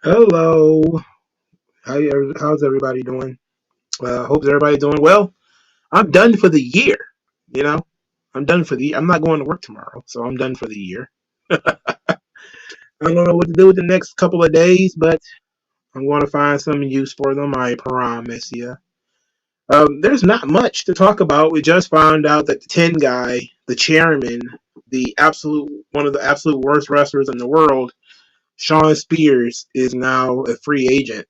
Hello. How's everybody doing? Hope everybody's doing well. I'm done for the year. You know, I'm done for the. I'm not going to work tomorrow, so I'm done for the year. I don't know what to do with the next couple of days, but I'm going to find some use for them. I promise you. There's not much to talk about. We just found out that the 10 guy, the chairman, the absolute one of the absolute worst wrestlers in the world, Shawn Spears, is now a free agent.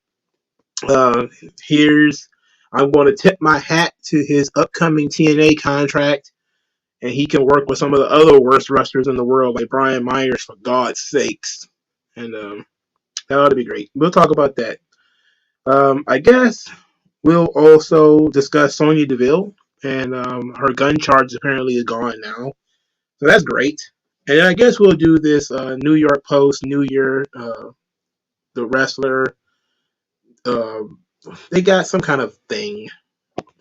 Uh, here's I'm going to tip my hat to his upcoming TNA contract, and he can work with some of the other worst wrestlers in the world, like Brian Myers, for God's sakes. And that ought to be great. We'll talk about that. I guess we'll also discuss Sonia Deville, and her gun charge apparently is gone now, so that's great. And I guess we'll do this New York Post New Year, the wrestler. Uh, they got some kind of thing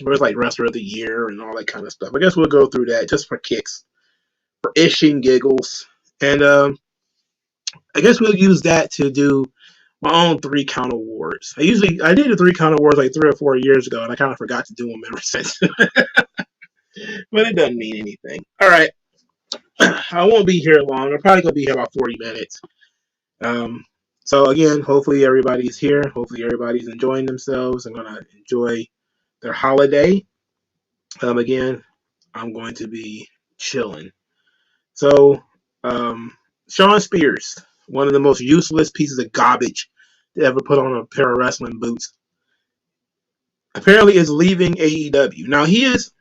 where it's like wrestler of the year and all that kind of stuff. I guess we'll go through that just for kicks, for ish and giggles. And I guess we'll use that to do my own 3 count awards. I did the 3 count awards like 3 or 4 years ago, and I kind of forgot to do them ever since. But it doesn't mean anything. All right, I won't be here long. I'm probably gonna be here about 40 minutes. Um, so again, hopefully everybody's here. Hopefully everybody's enjoying themselves and gonna enjoy their holiday. Again, I'm going to be chilling. So, Shawn Spears, one of the most useless pieces of garbage to ever put on a pair of wrestling boots, apparently is leaving AEW. Now he is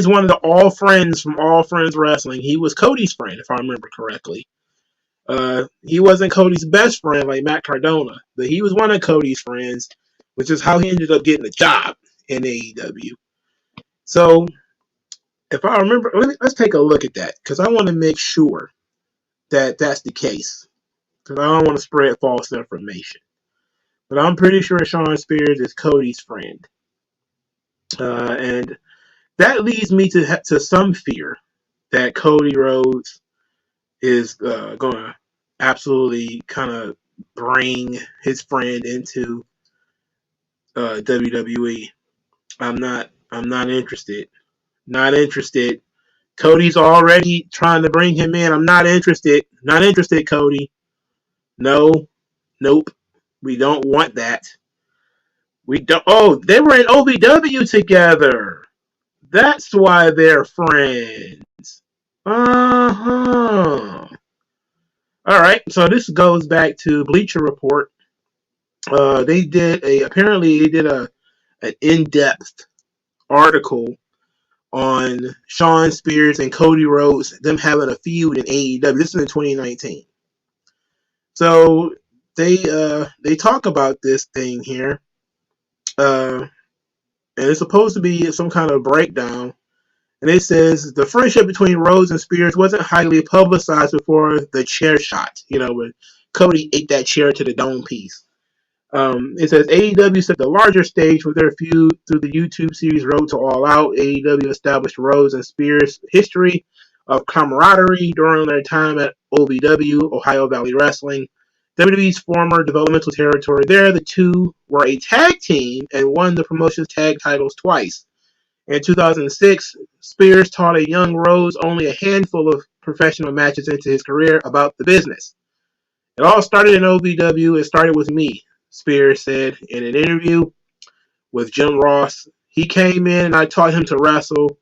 one of the All Friends from All Friends Wrestling. He was Cody's friend, if I remember correctly. He wasn't Cody's best friend like Matt Cardona, but he was one of Cody's friends, which is how he ended up getting a job in AEW. So, if I remember, let's take a look at that, because I want to make sure that that's the case, because I don't want to spread false information. But I'm pretty sure Shawn Spears is Cody's friend, and that leads me to some fear that Cody Rhodes is going to absolutely kind of bring his friend into WWE. I'm not interested. Not interested. Cody's already trying to bring him in. I'm not interested. Not interested, Cody. No. Nope. We don't want that. We don't. Oh, they were in OVW together. That's why they're friends. Uh-huh. All right. So this goes back to Bleacher Report. Apparently they did an in-depth article on Shawn Spears and Cody Rhodes, them having a feud in AEW. This is in 2019. So they talk about this thing here, and it's supposed to be some kind of breakdown. And it says the friendship between Rhodes and Spears wasn't highly publicized before the chair shot. When Cody ate that chair to the dome piece. It says AEW set the larger stage with their feud through the YouTube series Road to All Out. AEW established Rhodes and Spears' history of camaraderie during their time at OVW, Ohio Valley Wrestling, WWE's former developmental territory. There, the two were a tag team and won the promotion's tag titles twice. In 2006, Spears taught a young Rhodes only a handful of professional matches into his career about the business. It all started in OVW. It started with me, Spears said in an interview with Jim Ross. He came in and I taught him to wrestle.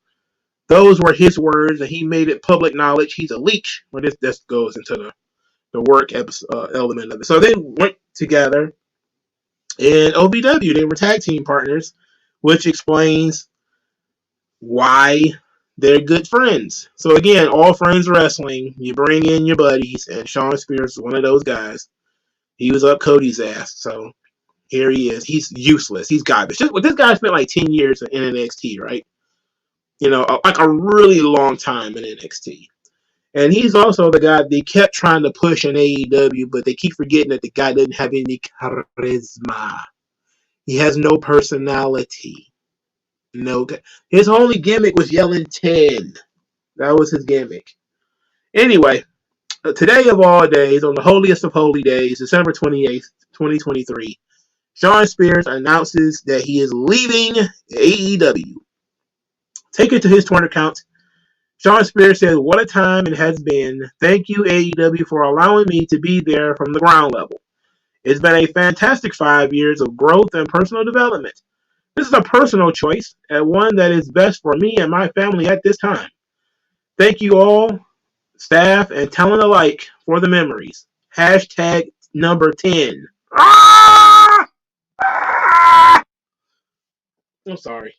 Those were his words, and he made it public knowledge. He's a leech. Well, this goes into the work element of it. So they went together in OVW. They were tag team partners, which explains why they're good friends. So again, All Friends Wrestling, you bring in your buddies, and Shawn Spears is one of those guys. He was up Cody's ass, so here he is. He's useless. He's garbage. This guy spent like 10 years in NXT, right? Like a really long time in NXT. And he's also the guy they kept trying to push in AEW, but they keep forgetting that the guy doesn't have any charisma. He has no personality. No, his only gimmick was yelling 10. That was his gimmick. Anyway, Today of all days, on the holiest of holy days, December 28th, 2023, Shawn Spears announces that he is leaving AEW. Take it to his Twitter account. Shawn Spears says, "What a time it has been. Thank you, AEW, for allowing me to be there from the ground level. It's been a fantastic 5 years of growth and personal development. This is a personal choice, and one that is best for me and my family at this time. Thank you all, staff and talent alike, for the memories. Hashtag number 10. Ah! Ah! I'm sorry.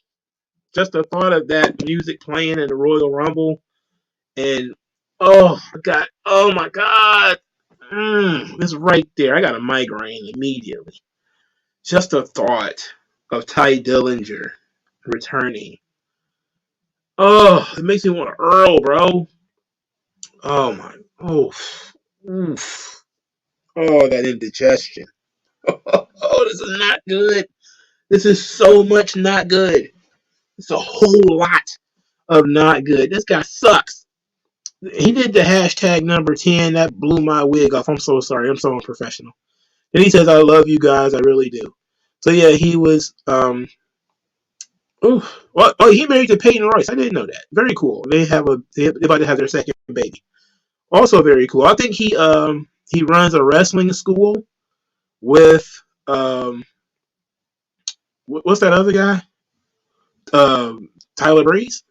Just the thought of that music playing in the Royal Rumble, and oh my God, it's right there. I got a migraine immediately. Just the thought of Ty Dillinger returning. Oh, it makes me want to Earl, bro. Oh my, oof. Oh, that indigestion. Oh, this is not good. This is so much not good. It's a whole lot of not good. This guy sucks. He did the hashtag number 10. That blew my wig off. I'm so sorry. I'm so unprofessional. And he says, "I love you guys. I really do." So yeah, he was. He married to Peyton Royce. I didn't know that. Very cool. They're about to have their second baby. Also very cool. I think he runs a wrestling school with what's that other guy? Tyler Breeze.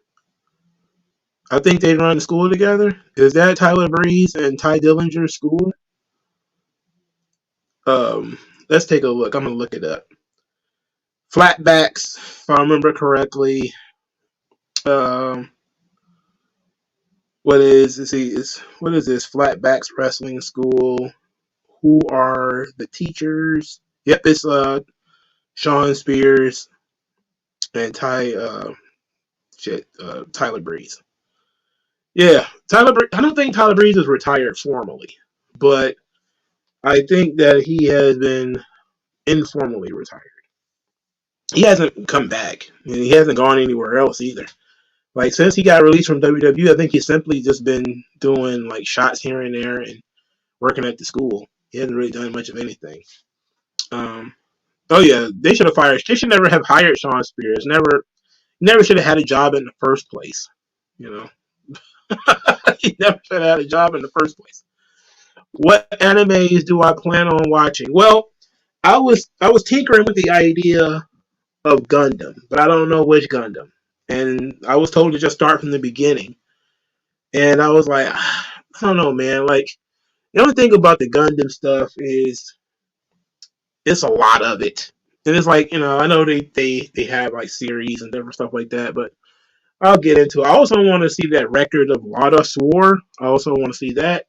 I think they run the school together. Is that Tyler Breeze and Ty Dillinger's school? Let's take a look. I'm gonna look it up. Flatbacks, if I remember correctly. What is this? Flatbacks Wrestling School. Who are the teachers? Yep, it's Shawn Spears and Tyler Breeze. Yeah, I don't think Tyler Breeze is retired formally, but I think that he has been informally retired. He hasn't come back. He hasn't gone anywhere else either. Like, since he got released from WWE, I think he's simply just been doing like shots here and there and working at the school. He hasn't really done much of anything. Oh yeah, they should never have hired Shawn Spears. Never should have had a job in the first place. You know, he never should have had a job in the first place. What animes do I plan on watching? Well, I was tinkering with the idea of Gundam, but I don't know which Gundam. And I was told to just start from the beginning. And I was like, I don't know, man. Like, the only thing about the Gundam stuff is it's a lot of it. And it's like, I know they have like series and different stuff like that, but I'll get into it. I also want to see that record of Lotus War. I also want to see that.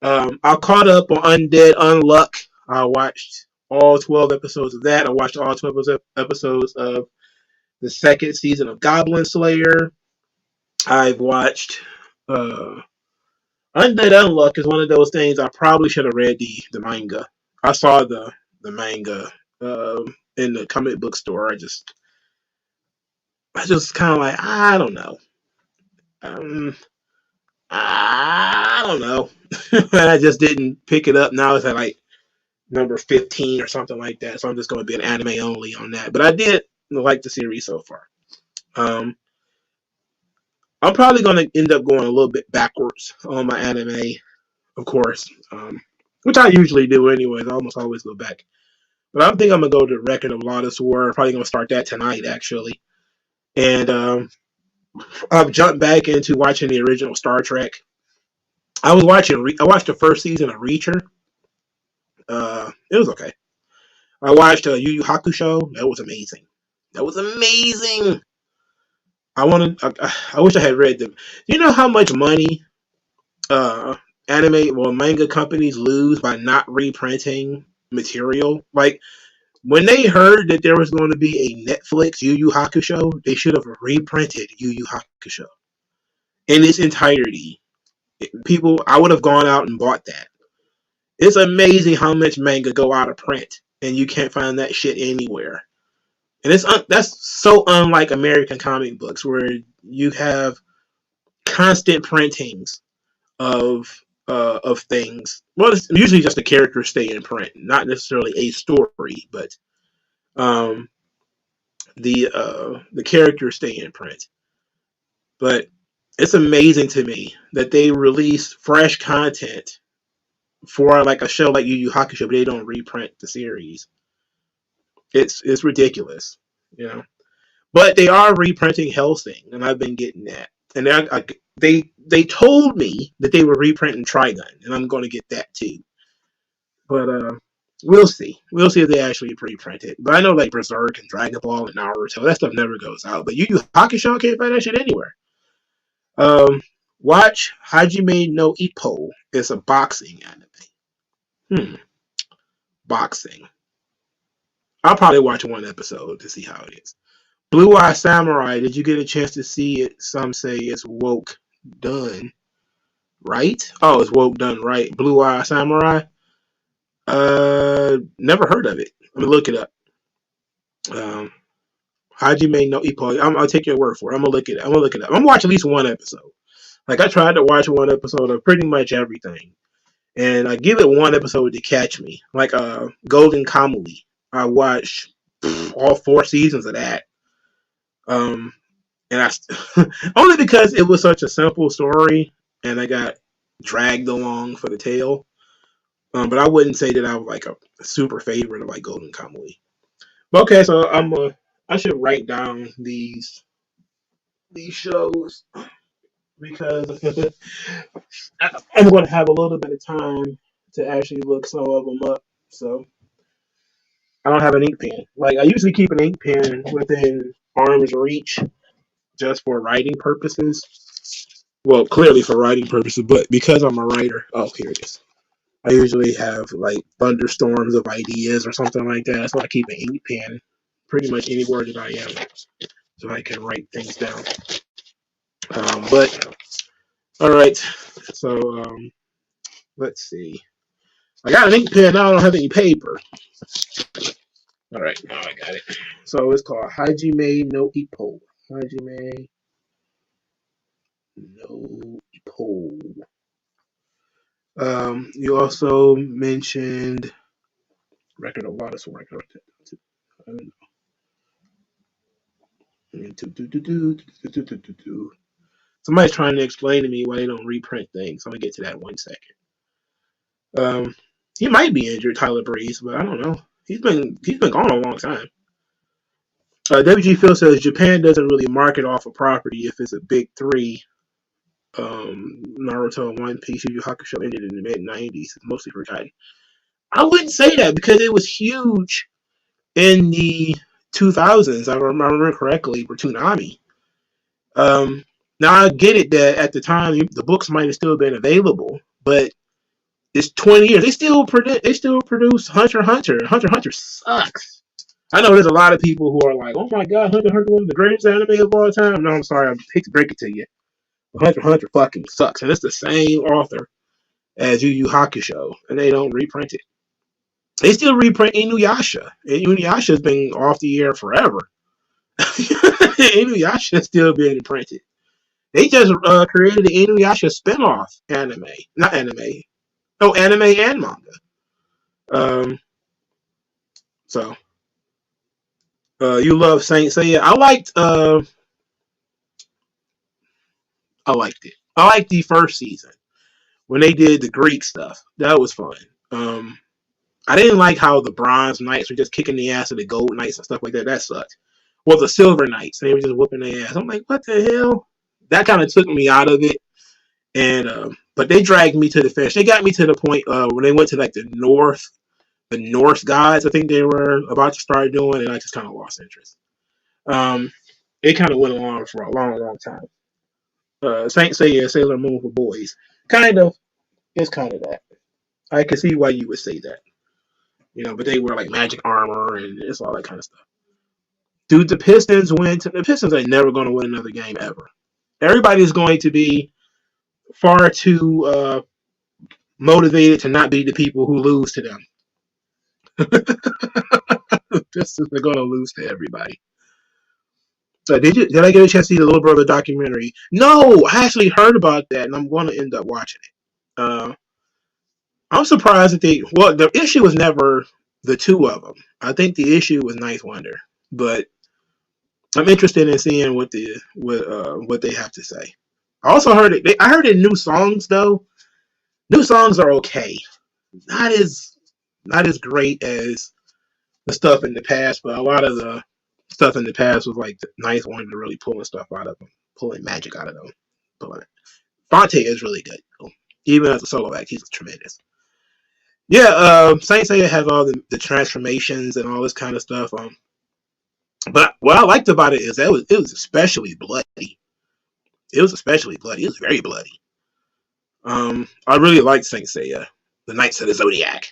I caught up on Undead Unluck. I watched all 12 episodes of that. I watched all 12 episodes of the second season of Goblin Slayer. I've watched Undead Unluck is one of those things I probably should have read the manga. I saw the manga in the comic book store. I just kind of like, I don't know. I don't know. And I just didn't pick it up. Now it's at like number 15 or something like that. So I'm just going to be an anime only on that. But I did like the series so far. I'm probably going to end up going a little bit backwards on my anime, of course, which I usually do anyways. I almost always go back. But I think I'm going to go to Record of Lotus War. I'm probably going to start that tonight, actually. And I've jumped back into watching the original Star Trek. I watched the first season of Reacher. It was okay. I watched Yu Yu Hakusho. That was amazing. I wish I had read them. Do you know how much money manga companies lose by not reprinting material? Like, when they heard that there was going to be a Netflix Yu Yu Hakusho, they should have reprinted Yu Yu Hakusho in its entirety. I would have gone out and bought that. It's amazing how much manga go out of print, and you can't find that shit anywhere. And that's so unlike American comic books, where you have constant printings of of things. Well, it's usually just the characters stay in print, not necessarily a story, but um, the characters stay in print. But it's amazing to me that they release fresh content for like a show like Yu Yu Hakusho, but they don't reprint the series. It's ridiculous, you know. But they are reprinting Hellsing, and I've been getting that. And they told me that they were reprinting Trigun, and I'm going to get that too. But we'll see. We'll see if they actually reprint it. But I know like Berserk and Dragon Ball and Naruto, that stuff never goes out. But Yu Yu Hakusho, can't find that shit anywhere. Um, watch Hajime no Ippo. It's a boxing anime. Boxing. I'll probably watch one episode to see how it is. Blue Eye Samurai. Did you get a chance to see it? Some say it's woke done right. Oh, it's woke done right. Blue Eye Samurai. Never heard of it. Let me look it up. Hajime no Ippo. I'll take your word for it. I'm gonna look it up. I'm gonna watch at least one episode. Like I tried to watch one episode of pretty much everything, and I give it one episode to catch me. Like Golden Kamui. I watched all 4 seasons of that. And I only because it was such a simple story, and I got dragged along for the tale. But I wouldn't say that I was like a super favorite of like Golden Kamui. But okay, so I should write down these shows because I'm going to have a little bit of time to actually look some of them up. So I don't have an ink pen. Like I usually keep an ink pen within arm's reach just for writing purposes. Well, clearly for writing purposes, but because I'm a writer, oh, here it is. I usually have like thunderstorms of ideas or something like that. So I keep an ink pen pretty much anywhere that I am, so I can write things down. But all right, so let's see. I got an ink pen now. I don't have any paper. All right, now I got it. So it's called Hajime no Ippo. Hajime no Ippo. You also mentioned Record of Lotus Record. I don't know. Somebody's trying to explain to me why they don't reprint things. I'm gonna get to that in 1 second. He might be injured, Tyler Breeze, but I don't know. He's been gone a long time. WG Phil says Japan doesn't really market off a property if it's a big 3. Naruto, One Piece, Yu Yu Hakusho ended in the mid-90s. It's mostly forgotten. I wouldn't say that because it was huge in the 2000s. I remember correctly for Toonami. Now I get it that at the time the books might have still been available, but it's 20 years. They still produce Hunter x Hunter. Hunter x Hunter sucks. I know there's a lot of people who are like, "Oh my God, Hunter x Hunter is one of the greatest anime of all time." No, I'm sorry, I hate to break it to you. Hunter x Hunter fucking sucks, and it's the same author as Yu Yu Hakusho, and they don't reprint it. They still reprint Inuyasha, and Inuyasha's been off the air forever. Inuyasha is still being printed. They just created the Inuyasha spinoff anime, not anime. Oh, anime and manga. So you love Saint Seiya. I liked it. I liked the first season when they did the Greek stuff. That was fun. I didn't like how the Bronze Knights were just kicking the ass of the Gold Knights and stuff like that. That sucked. Well, the Silver Knights, they were just whooping their ass. I'm like, what the hell? That kind of took me out of it. And but they dragged me to the finish. They got me to the point when they went to like the Norse gods. I think they were about to start doing, and I just kind of lost interest. It kind of went along for a long, long time. Saint Seiya, Sailor Moon for boys, kind of. It's kind of that. I can see why you would say that. But they wear like magic armor and it's all that kind of stuff. Dude, the Pistons win. The Pistons are never going to win another game ever. Everybody's going to be far too motivated to not be the people who lose to them. Pistons are going to lose to everybody. So did I get a chance to see the Little Brother documentary? No, I actually heard about that, and I'm going to end up watching it. Uh, I'm surprised that the issue was never the two of them. I think the issue was Ninth Wonder, but I'm interested in seeing what they have to say. I also heard it. I heard it new songs though. New songs are okay, not as great as the stuff in the past, but a lot of the stuff in the past was like the Ninth Wonder really pulling stuff out of them, pulling magic out of them. Pulling it. Fonte is really good, even as a solo act. He's tremendous. Yeah, Saint Seiya has all the transformations and all this kind of stuff. But what I liked about it is that it was especially bloody. It was especially bloody. It was very bloody. I really liked Saint Seiya, the Knights of the Zodiac.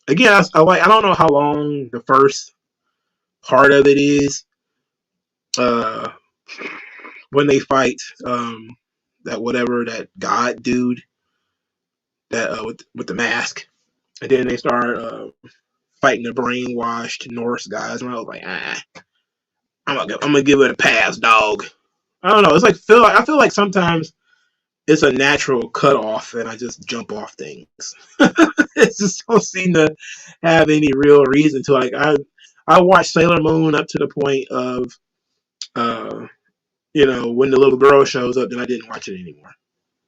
Again, I don't know how long the first part of it is. Uh, when they fight that god dude that with the mask, and then they start fighting the brainwashed Norse guys, and I was like, I'm gonna give it a pass, dog. I don't know. It's like I feel like sometimes it's a natural cutoff, and I just jump off things. It just don't seem to have any real reason to. Like I watched Sailor Moon up to the point of when the little girl shows up, then I didn't watch it anymore.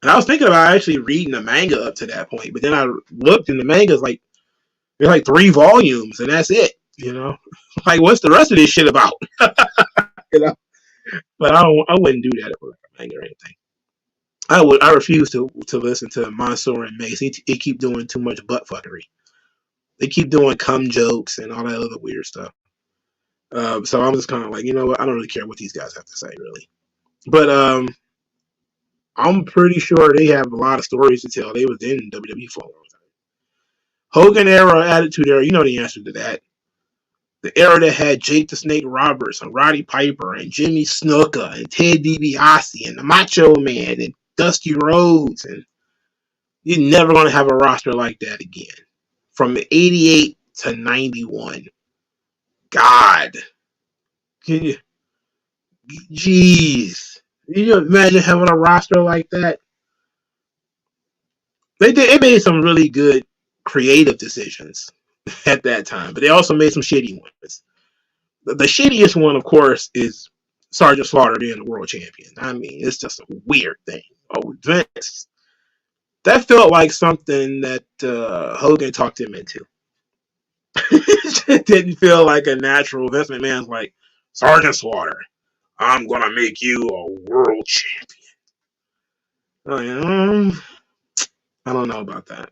And I was thinking about actually reading the manga up to that point, but then I looked, and the manga's like there's like 3 volumes, and that's it. Like what's the rest of this shit about? you know, but I wouldn't do that for like a manga or anything. I refuse to listen to Mansoor and Mace. They keep doing too much butt fuckery. They keep doing cum jokes and all that other weird stuff. So I'm just kind of like, you know what? I don't really care what these guys have to say, really. But I'm pretty sure they have a lot of stories to tell. They was in WWE for a long time. Hogan era, Attitude era, you know the answer to that. The era that had Jake the Snake Roberts and Roddy Piper and Jimmy Snuka and Ted DiBiase and the Macho Man and Dusty Rhodes, and you're never going to have a roster like that again. From 88 to 91. God. Jeez. Can you imagine having a roster like that? They made some really good creative decisions at that time, but they also made some shitty ones. The shittiest one, of course, is Sergeant Slaughter being the world champion. I mean, it's just a weird thing. Oh, Vince. That felt like something that Hogan talked him into. It didn't feel like a natural. Vince McMahon's like, Sergeant Slaughter, I'm going to make you a world champion. I don't know about that.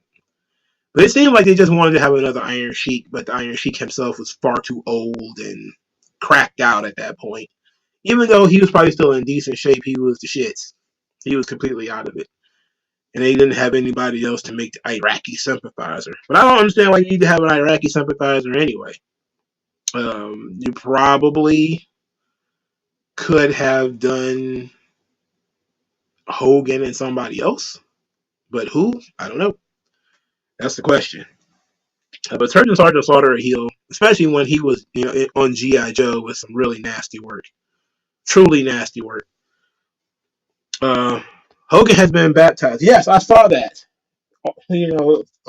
But it seemed like they just wanted to have another Iron Sheik, but the Iron Sheik himself was far too old and cracked out at that point. Even though he was probably still in decent shape, he was the shits. He was completely out of it. And they didn't have anybody else to make the Iraqi sympathizer. But I don't understand why you need to have an Iraqi sympathizer anyway. You probably could have done Hogan and somebody else. But who? I don't know. That's the question. But turning Sergeant Slaughter a heel, especially when he was on G.I. Joe, was some really nasty work. Truly nasty work. Hogan has been baptized. Yes, I saw that. A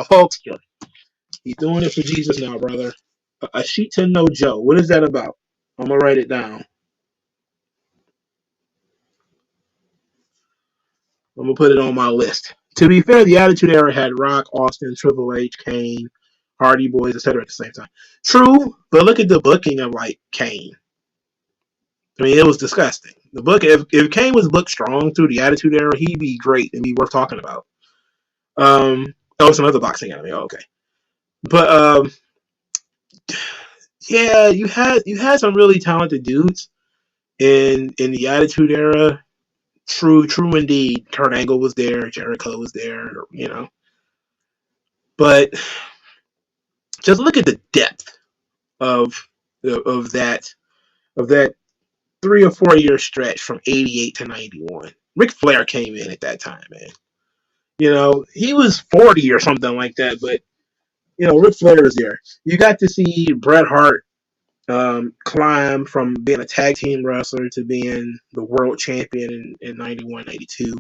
Hulkster. He's doing it for Jesus now, brother. A sheet to know Joe. What is that about? I'm going to write it down. I'm going to put it on my list. To be fair, the Attitude Era had Rock, Austin, Triple H, Kane, Hardy Boys, etc. at the same time. True, but look at the booking of like Kane. I mean, it was disgusting. The book, if Kane was booked strong through the Attitude Era, he'd be great and be worth talking about. It's another boxing anime. Oh, okay, but yeah, you had some really talented dudes in the Attitude Era. True indeed. Kurt Angle was there. Jericho was there. But just look at the depth of that 3 or 4 year stretch from 88 to 91. Ric Flair came in at that time, man. He was 40 or something like that, but Ric Flair was there. You got to see Bret Hart climb from being a tag team wrestler to being the world champion in 91, 92.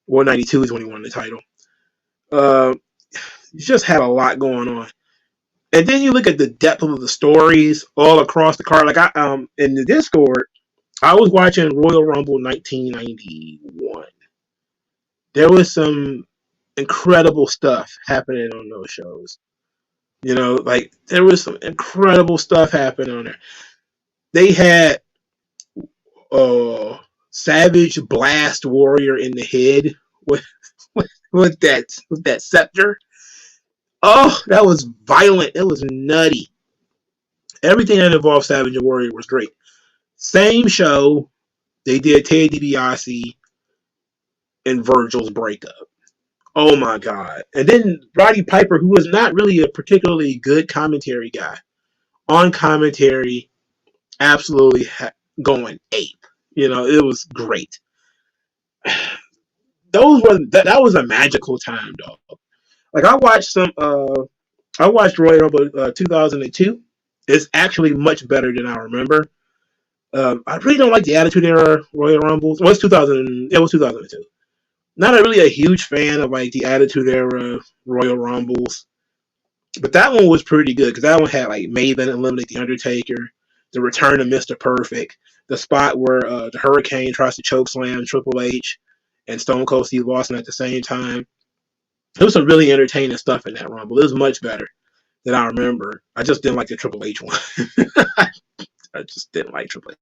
Well, 92 is when he won the title. You just had a lot going on. And then you look at the depth of the stories all across the card. Like in the Discord, I was watching Royal Rumble 1991. There was some incredible stuff happening on those shows. Like there was some incredible stuff happening on there. They had Savage Blast Warrior in the head with that scepter. Oh, that was violent. It was nutty. Everything that involved Savage Warrior was great. Same show, they did Ted DiBiase and Virgil's breakup. Oh my God. And then Roddy Piper, who was not really a particularly good commentary guy, on commentary, absolutely going ape. It was great. That was a magical time, dog. Like I watched Royal Rumble 2002. It's actually much better than I remember. I really don't like the Attitude Era Royal Rumbles. It was 2002. Not really a huge fan of like the Attitude Era Royal Rumbles, but that one was pretty good because that one had like Maven eliminate the Undertaker, the return of Mr. Perfect, the spot where the Hurricane tries to chokeslam Triple H and Stone Cold Steve Austin at the same time. There was some really entertaining stuff in that Rumble. It was much better than I remember. I just didn't like the Triple H one. I just didn't like Triple H.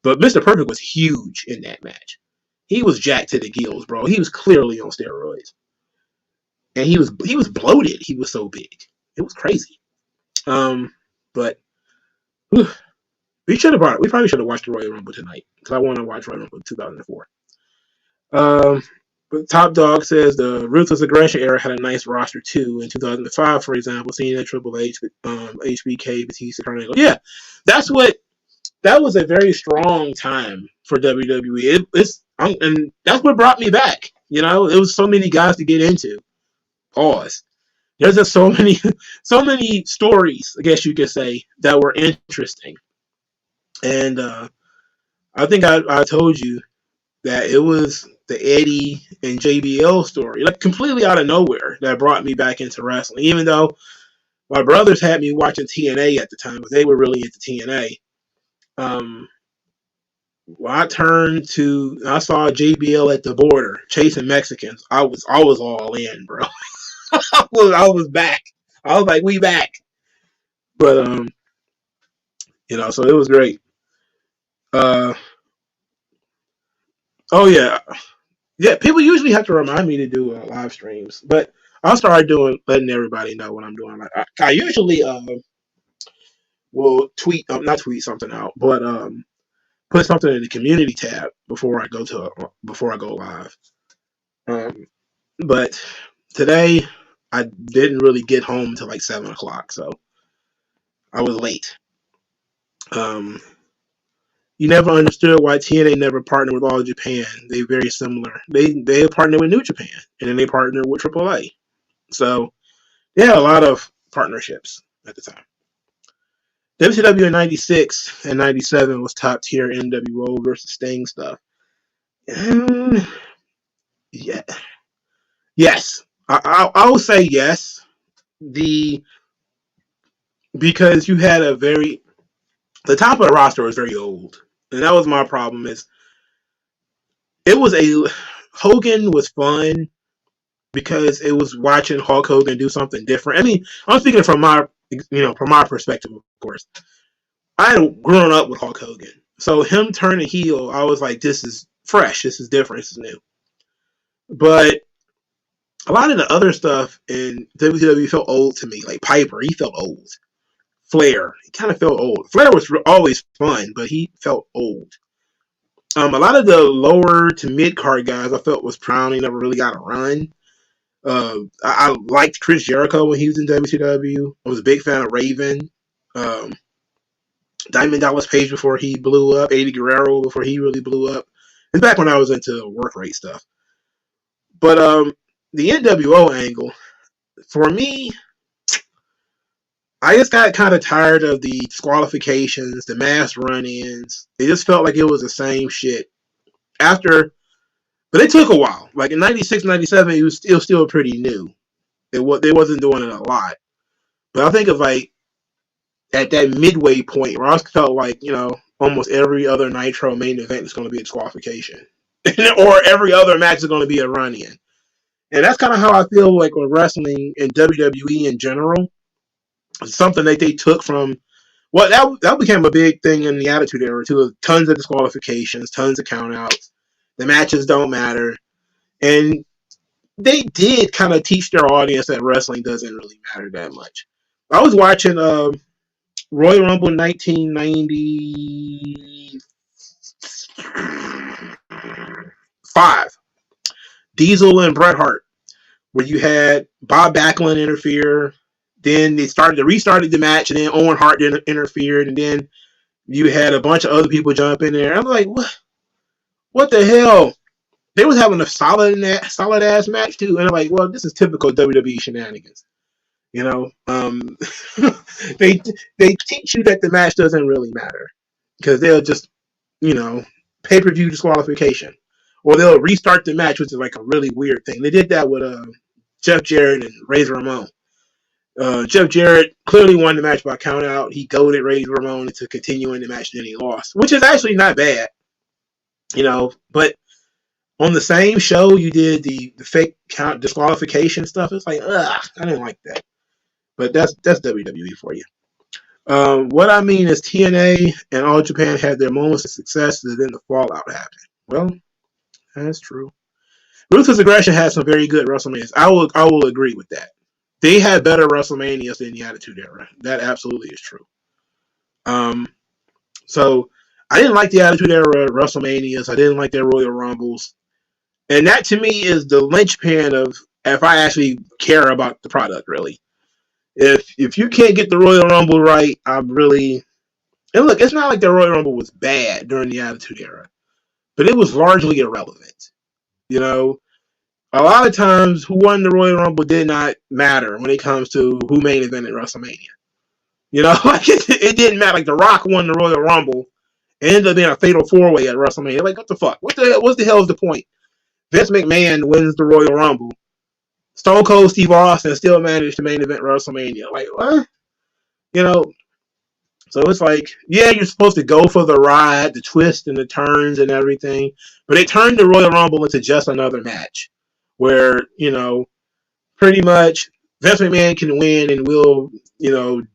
But Mr. Perfect was huge in that match. He was jacked to the gills, bro. He was clearly on steroids. And he was bloated. He was so big. It was crazy. But we probably should have watched the Royal Rumble tonight. Because I want to watch Royal Rumble 2004. But Top Dog says the Ruthless Aggression era had a nice roster too. In 2005, for example, Cena, Triple H, HBK, Batista, Carnage. Yeah, that was a very strong time for WWE. And that's what brought me back. It was so many guys to get into. Pause. There's just so many stories, I guess you could say, that were interesting. And I think I told you that it was the Eddie and JBL story, like completely out of nowhere, that brought me back into wrestling. Even though my brothers had me watching TNA at the time, because they were really into TNA. When I saw JBL at the border chasing Mexicans, I was all in, bro. I was back. I was like, we back. But so it was great. Oh yeah. Yeah, people usually have to remind me to do live streams, but I'll start letting everybody know what I'm doing. Like I usually will not tweet something out, but put something in the community tab before I go live. But today I didn't really get home until like 7:00, so I was late. You never understood why TNA never partnered with All Japan. They're very similar. They partnered with New Japan, and then they partnered with AAA. So they had a lot of partnerships at the time. WCW in 96 and 97 was top tier NWO versus Sting stuff. Yeah. Yes. I will say yes. Because you had the top of the roster was very old. And that was my problem Hogan was fun because it was watching Hulk Hogan do something different. I mean, I'm speaking from my perspective, of course. I had grown up with Hulk Hogan. So him turning heel, I was like, this is fresh, this is different, this is new. But a lot of the other stuff in WCW felt old to me. Like Piper, he felt old. Flair, he kind of felt old. Flair was always fun, but he felt old. A lot of the lower to mid card guys I felt was Brown. He never really got a run. I liked Chris Jericho when he was in WCW. I was a big fan of Raven. Diamond Dallas Page before he blew up. Eddie Guerrero before he really blew up. It's back when I was into work rate stuff. But the NWO angle, for me, I just got kind of tired of the disqualifications, the mass run-ins. It just felt like it was the same shit. But it took a while. Like in 96, 97, it was still pretty new. They wasn't doing it a lot. But I think of like at that midway point where I felt like, almost every other Nitro main event is going to be a disqualification. Or every other match is going to be a run-in. And that's kind of how I feel like with wrestling and WWE in general. It's something that they took from, well, that became a big thing in the Attitude Era too. Tons of disqualifications, tons of countouts. The matches don't matter. And they did kind of teach their audience that wrestling doesn't really matter that much. I was watching Royal Rumble 1995. Diesel and Bret Hart, where you had Bob Backlund interfere. Then they restarted the match, and then Owen Hart interfered, and then you had a bunch of other people jump in there. I'm like, what the hell? They was having a solid ass match too, and I'm like, well, this is typical WWE shenanigans. They teach you that the match doesn't really matter because they'll just pay-per-view disqualification, or they'll restart the match, which is like a really weird thing. They did that with Jeff Jarrett and Razor Ramon. Jeff Jarrett clearly won the match by count out. He goaded Razor Ramon into continuing the match, then he lost, which is actually not bad. But on the same show, you did the fake count disqualification stuff. It's like, I didn't like that. But that's WWE for you. What I mean is TNA and All Japan had their moments of success, and then the fallout happened. Well, that's true. Ruthless Aggression had some very good WrestleManias. I will agree with that. They had better WrestleManias than the Attitude Era. That absolutely is true. So I didn't like the Attitude Era WrestleManias. I didn't like their Royal Rumbles. And that to me is the linchpin of if I actually care about the product, really. If you can't get the Royal Rumble right, and look, it's not like the Royal Rumble was bad during the Attitude Era, but it was largely irrelevant. A lot of times who won the Royal Rumble did not matter when it comes to who main evented WrestleMania. Like it didn't matter. Like The Rock won the Royal Rumble, and ended up being a fatal 4-way at WrestleMania. Like, what the fuck? What the hell is the point? Vince McMahon wins the Royal Rumble. Stone Cold Steve Austin still managed to main event WrestleMania. Like, what? So it's like, yeah, you're supposed to go for the ride, the twist and the turns and everything, but they turned the Royal Rumble into just another match where, pretty much Vince McMahon can win and we'll,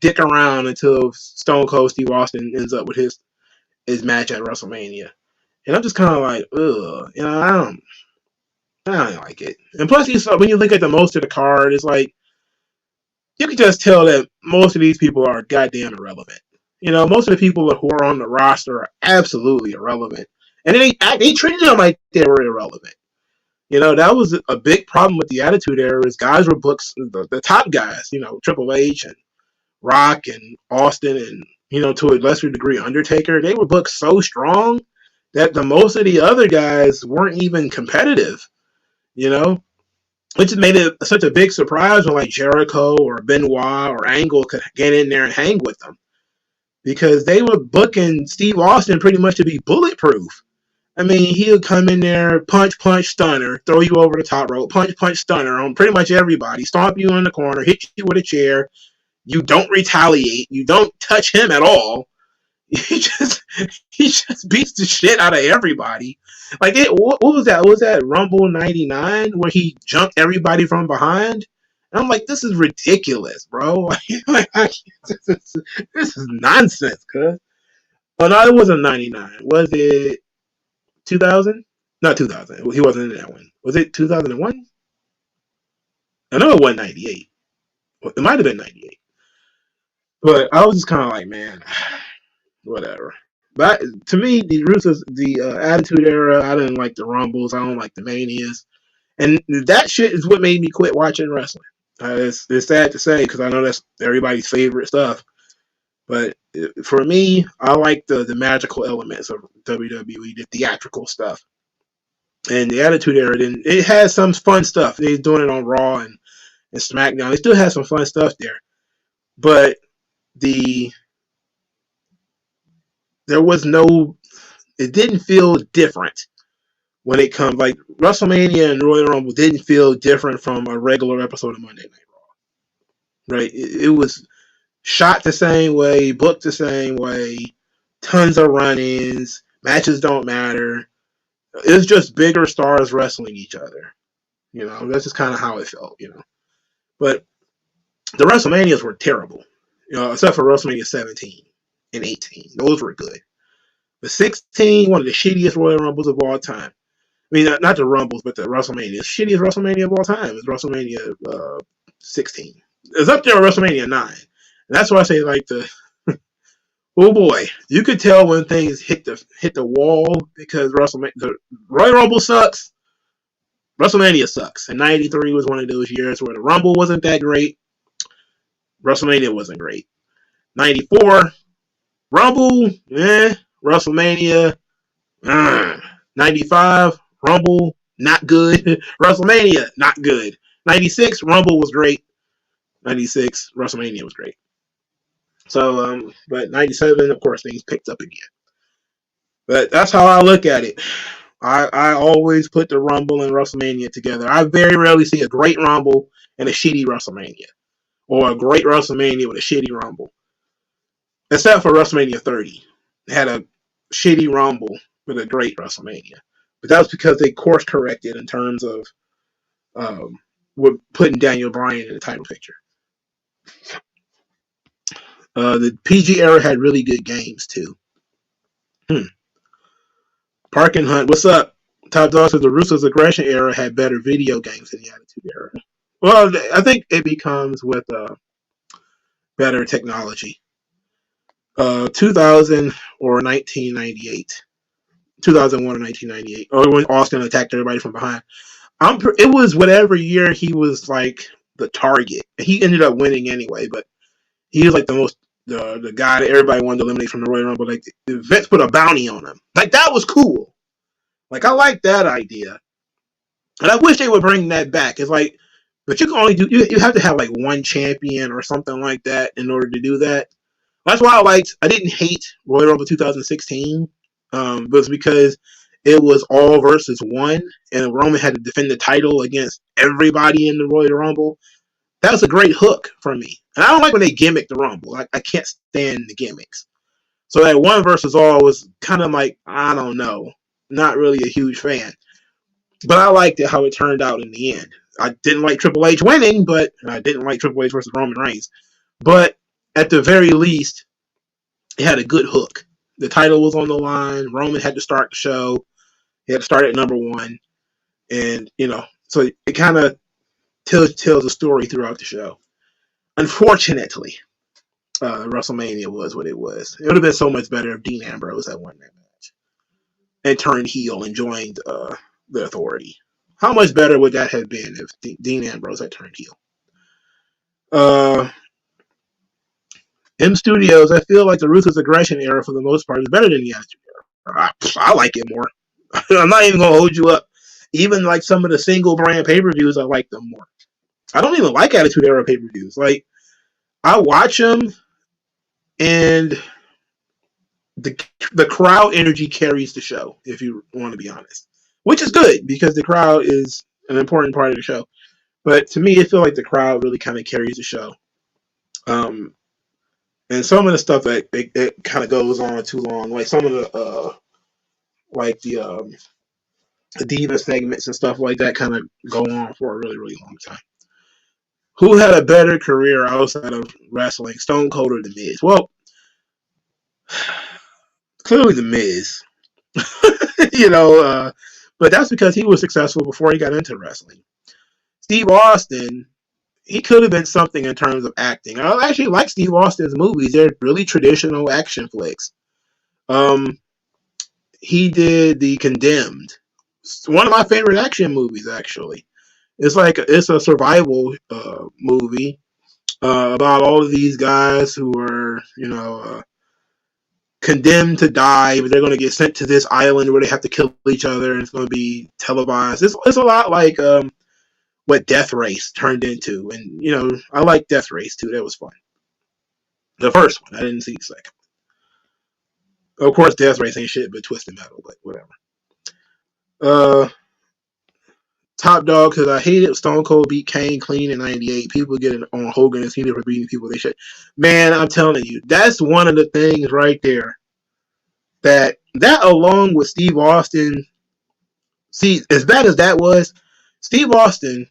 dick around until Stone Cold Steve Austin ends up with his match at WrestleMania. And I'm just kind of like, ugh, I don't like it. And plus, when you look at most of the card, it's like, you can just tell that most of these people are goddamn irrelevant. Most of the people who are on the roster are absolutely irrelevant. And they treated them like they were irrelevant. That was a big problem with the Attitude Era is guys were booked, the top guys, Triple H and Rock and Austin and, to a lesser degree, Undertaker. They were booked so strong that the most of the other guys weren't even competitive. Which just made it such a big surprise when like Jericho or Benoit or Angle could get in there and hang with them. Because they were booking Steve Austin pretty much to be bulletproof. I mean, he would come in there, punch, stunner, throw you over the top rope, punch, stunner on pretty much everybody, stomp you in the corner, hit you with a chair. You don't retaliate. You don't touch him at all. He just beats the shit out of everybody. Like, what was that? Was that Rumble 99 where he jumped everybody from behind? And I'm like, this is ridiculous, bro. This is nonsense, cuz. Oh, no, it wasn't 99. Was it 2000? Not 2000. He wasn't in that one. Was it 2001? I know it wasn't 98. It might have been 98. But I was just kind of like, man, whatever. But to me, the Attitude Era, I didn't like the Rumbles. I don't like the Manias. And that shit is what made me quit watching wrestling. It's sad to say because I know that's everybody's favorite stuff. But for me, I like the magical elements of WWE, the theatrical stuff. And the Attitude Era, it has some fun stuff. They're doing it on Raw and SmackDown. They still have some fun stuff there. But it didn't feel different when it comes, like WrestleMania and Royal Rumble didn't feel different from a regular episode of Monday Night Raw. right? It was shot the same way, booked the same way, tons of run-ins, matches don't matter. It's just bigger stars wrestling each other. That's just kind of how it felt. But the WrestleManias were terrible, except for WrestleMania 17 and 18. Those were good. The 16, one of the shittiest Royal Rumbles of all time. I mean, not the Rumbles, but the WrestleMania. Shittiest WrestleMania of all time is WrestleMania 16. It's up there with WrestleMania 9. And that's why I say, like, oh boy, you could tell when things hit the wall because the Royal Rumble sucks. WrestleMania sucks. And 93 was one of those years where the Rumble wasn't that great. WrestleMania wasn't great. 94, Rumble, WrestleMania, 95, Rumble, not good. WrestleMania, not good. 96, Rumble was great. 96, WrestleMania was great. So, but 97, of course, things picked up again. But that's how I look at it. I always put the Rumble and WrestleMania together. I very rarely see a great Rumble and a shitty WrestleMania. Or a great WrestleMania with a shitty Rumble. Except for WrestleMania 30. It had a shitty Rumble with a great WrestleMania. But that was because they course corrected in terms of with putting Daniel Bryan in the title picture. The PG era had really good games too. Park and Hunt, what's up? Top Dog says the Ruthless Aggression era had better video games than the Attitude era. Well, I think it becomes with better technology. 2000 or 1998. 2001 or 1998. Or when Austin attacked everybody from behind. It was whatever year he was like the target. He ended up winning anyway, but he was like the guy that everybody wanted to eliminate from the Royal Rumble. Like Vince put a bounty on him. Like that was cool. Like I like that idea. And I wish they would bring that back. It's like, but you can only you have to have like one champion or something like that in order to do that. That's why I didn't hate Royal Rumble 2016. Was because it was all versus one, and Roman had to defend the title against everybody in the Royal Rumble. That was a great hook for me. And I don't like when they gimmick the Rumble. I can't stand the gimmicks. So that one versus all was kind of like, I don't know, not really a huge fan. But I liked it how it turned out in the end. I didn't like Triple H winning, but I didn't like Triple H versus Roman Reigns. But at the very least, it had a good hook. The title was on the line. Roman had to start the show. He had to start at number one. And, so it kind of tells a story throughout the show. Unfortunately, WrestleMania was what it was. It would have been so much better if Dean Ambrose had won that match and turned heel and joined the Authority. How much better would that have been if Dean Ambrose had turned heel? M Studios, I feel like the Ruthless Aggression era for the most part is better than the Attitude era. I like it more. I'm not even going to hold you up. Even like some of the single brand pay-per-views, I like them more. I don't even like Attitude Era pay-per-views. Like, I watch them, and the crowd energy carries the show, if you want to be honest. Which is good, because the crowd is an important part of the show. But to me, it feels like the crowd really kind of carries the show. And some of the stuff that it kind of goes on too long, like some of the the diva segments and stuff like that, kind of go on for a really, really long time. Who had a better career outside of wrestling, Stone Cold or The Miz? Well, clearly The Miz. But that's because he was successful before he got into wrestling. Steve Austin, he could have been something in terms of acting. I actually like Steve Austin's movies. They're really traditional action flicks. He did The Condemned. It's one of my favorite action movies, actually. It's a survival movie about all of these guys who are, condemned to die, but they're going to get sent to this island where they have to kill each other, and it's going to be televised. It's a lot like what Death Race turned into. And, I like Death Race, too. That was fun. The first one. I didn't see the second one. Of course, Death Race ain't shit but Twisted Metal, but whatever. top dog because I hated Stone Cold beat Kane clean in '98. People getting on Hogan and Cena for beating people they should. Man, I'm telling you, that's one of the things right there. That along with Steve Austin, see, as bad as that was, Steve Austin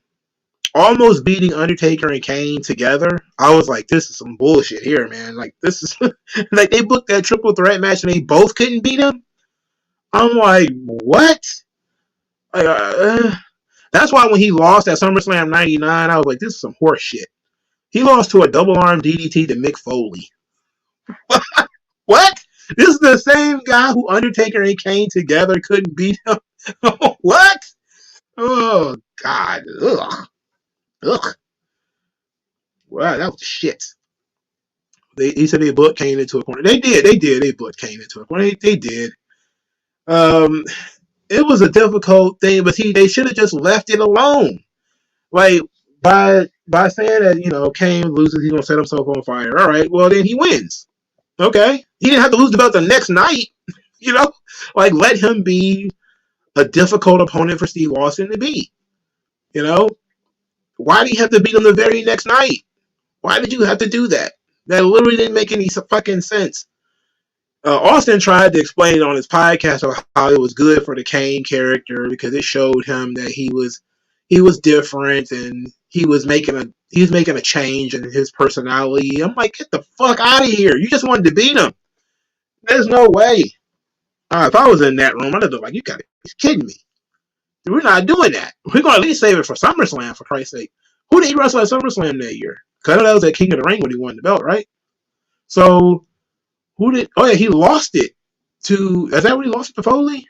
almost beating Undertaker and Kane together. I was like, this is some bullshit here, man. Like, this is like they booked that triple threat match and they both couldn't beat him. I'm like, what? That's why when he lost at SummerSlam '99, I was like, this is some horse shit. He lost to a double arm DDT to Mick Foley. What? This is the same guy who Undertaker and Kane together couldn't beat him. What? Oh God. Ugh. Ugh. Wow, that was shit. He said they booked Kane into a corner. They did. They booked Kane into a corner. They did. It was a difficult thing, but they should have just left it alone. Like by saying that Kane loses, he's gonna set himself on fire. All right, well then he wins. Okay, he didn't have to lose the belt the next night. Like let him be a difficult opponent for Steve Austin to beat. Why do you have to beat him the very next night? Why did you have to do that? That literally didn't make any fucking sense. Austin tried to explain on his podcast how it was good for the Kane character because it showed him that he was different and he was making a change in his personality. I'm like, get the fuck out of here! You just wanted to beat him. There's no way. If I was in that room, I'd have been like, you gotta be kidding me. We're not doing that. We're gonna at least save it for SummerSlam, for Christ's sake. Who did he wrestle at SummerSlam that year? Because I know that was at King of the Ring when he won the belt, right? So oh yeah, he lost it to, is that when he lost it to Foley?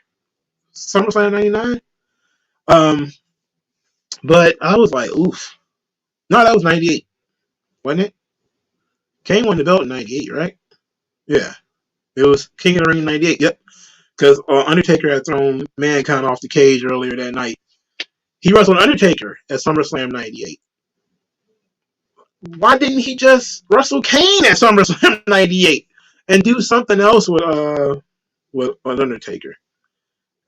SummerSlam '99? But I was like, oof. No, that was '98, wasn't it? Kane won the belt in '98, right? Yeah. It was King of the Ring '98, yep. Because Undertaker had thrown Mankind off the cage earlier that night. He wrestled Undertaker at SummerSlam '98. Why didn't he just wrestle Kane at SummerSlam '98 and do something else with Undertaker?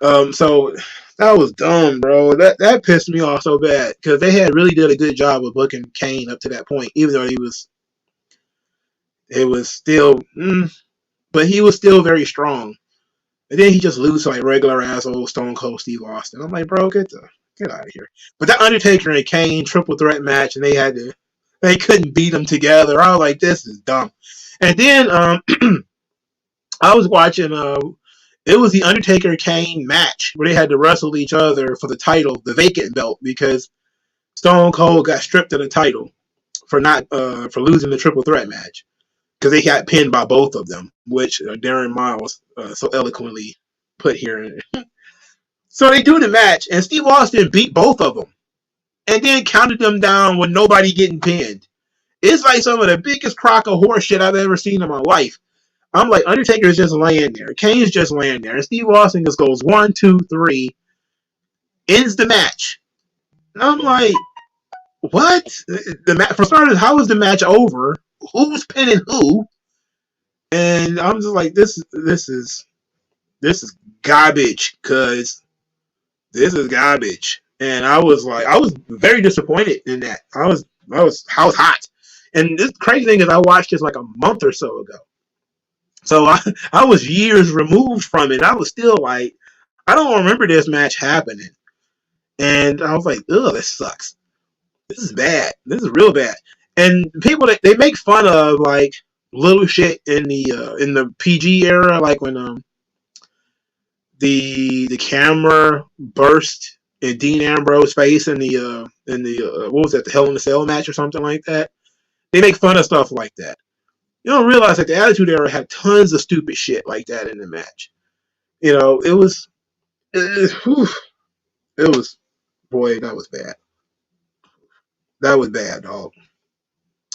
So that was dumb, bro. That pissed me off so bad because they had really did a good job of booking Kane up to that point, even though it was still, but he was still very strong. And then he just lose to like regular ass old Stone Cold Steve Austin. I'm like, bro, get out of here. But that Undertaker and Kane triple threat match, and they couldn't beat them together. I was like, this is dumb. And then I was watching. It was the Undertaker Kane match where they had to wrestle each other for the title, the vacant belt, because Stone Cold got stripped of the title for losing the triple threat match. Because they got pinned by both of them, which Darren Miles so eloquently put here. So they do the match, and Steve Austin beat both of them, and then counted them down with nobody getting pinned. It's like some of the biggest crock of horse shit I've ever seen in my life. I'm like, Undertaker is just laying there, Kane's just laying there, and Steve Austin just goes 1, 2, 3, ends the match. And I'm like, what? For starters, how is the match over? Who's pinning who? And I'm just like, this is garbage, cuz this is garbage. And I was very disappointed in that. I was hot. And this crazy thing is I watched this like a month or so ago. So I was years removed from it. I was still like, I don't remember this match happening. And I was like, ugh, this sucks. This is bad. This is real bad. And people they make fun of like little shit in the PG era, like when the camera burst in Dean Ambrose's face in the what was that, the Hell in a Cell match or something like that. They make fun of stuff like that. You don't realize that the Attitude Era had tons of stupid shit like that in the match. It was boy, that was bad. That was bad, dog.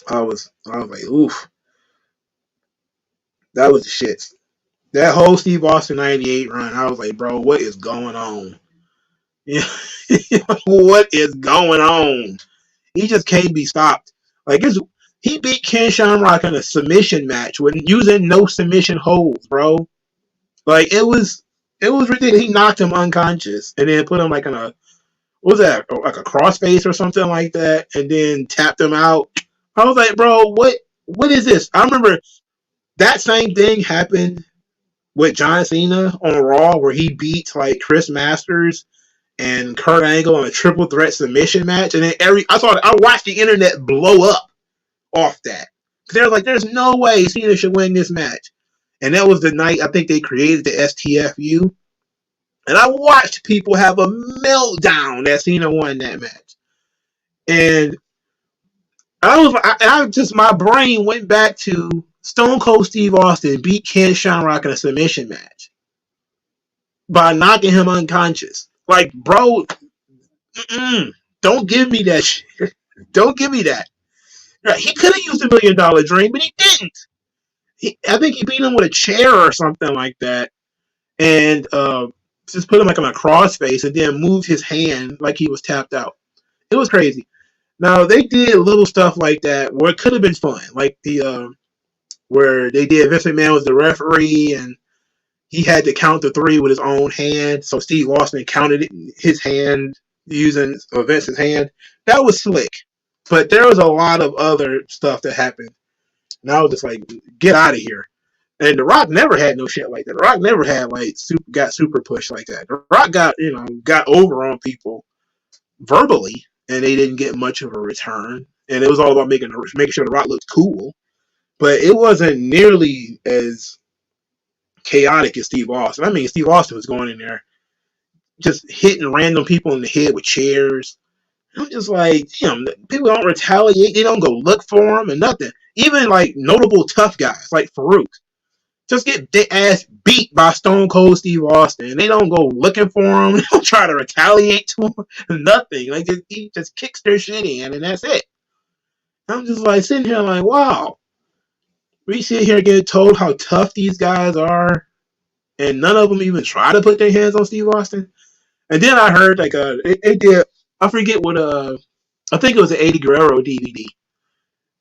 I was like, oof. That was the shit. That whole Steve Austin '98 run, I was like, bro, what is going on? What is going on? He just can't be stopped. Like he beat Ken Shamrock in a submission match with using no submission holds, bro. Like it was ridiculous. He knocked him unconscious and then put him like in a what was that, like a crossface or something like that, and then tapped him out. I was like, bro, what is this? I remember that same thing happened with John Cena on Raw, where he beat like Chris Masters and Kurt Angle in a triple threat submission match, and then I watched the internet blow up off that. They're like, there's no way Cena should win this match. And that was the night I think they created the STFU. And I watched people have a meltdown that Cena won that match. And my brain went back to Stone Cold Steve Austin beat Ken Shamrock in a submission match by knocking him unconscious. Like, bro, don't give me that shit. Don't give me that. Right, he could have used $1 million dream, but he didn't. I think he beat him with a chair or something like that, and just put him like on a crossface, and then moved his hand like he was tapped out. It was crazy. Now they did little stuff like that where it could have been fun, like the where they did Vince McMahon was the referee and he had to count the three with his own hand. So Steve Austin counted it in his hand using Vince's hand. That was slick. But there was a lot of other stuff that happened. And I was just like, get out of here. And The Rock never had no shit like that. The Rock never had got super pushed like that. The Rock got over on people verbally, and they didn't get much of a return. And it was all about making sure The Rock looked cool. But it wasn't nearly as chaotic as Steve Austin. I mean, Steve Austin was going in there just hitting random people in the head with chairs. I'm just like, damn, people don't retaliate. They don't go look for him and nothing. Even like notable tough guys like Farouk just get their ass beat by Stone Cold Steve Austin. They don't go looking for him. They don't try to retaliate to him. Nothing. Like he just kicks their shit in and that's it. I'm just like sitting here like, wow. We sit here getting told how tough these guys are, and none of them even try to put their hands on Steve Austin. And then I heard like it did. I forget what I think it was an Eddie Guerrero DVD.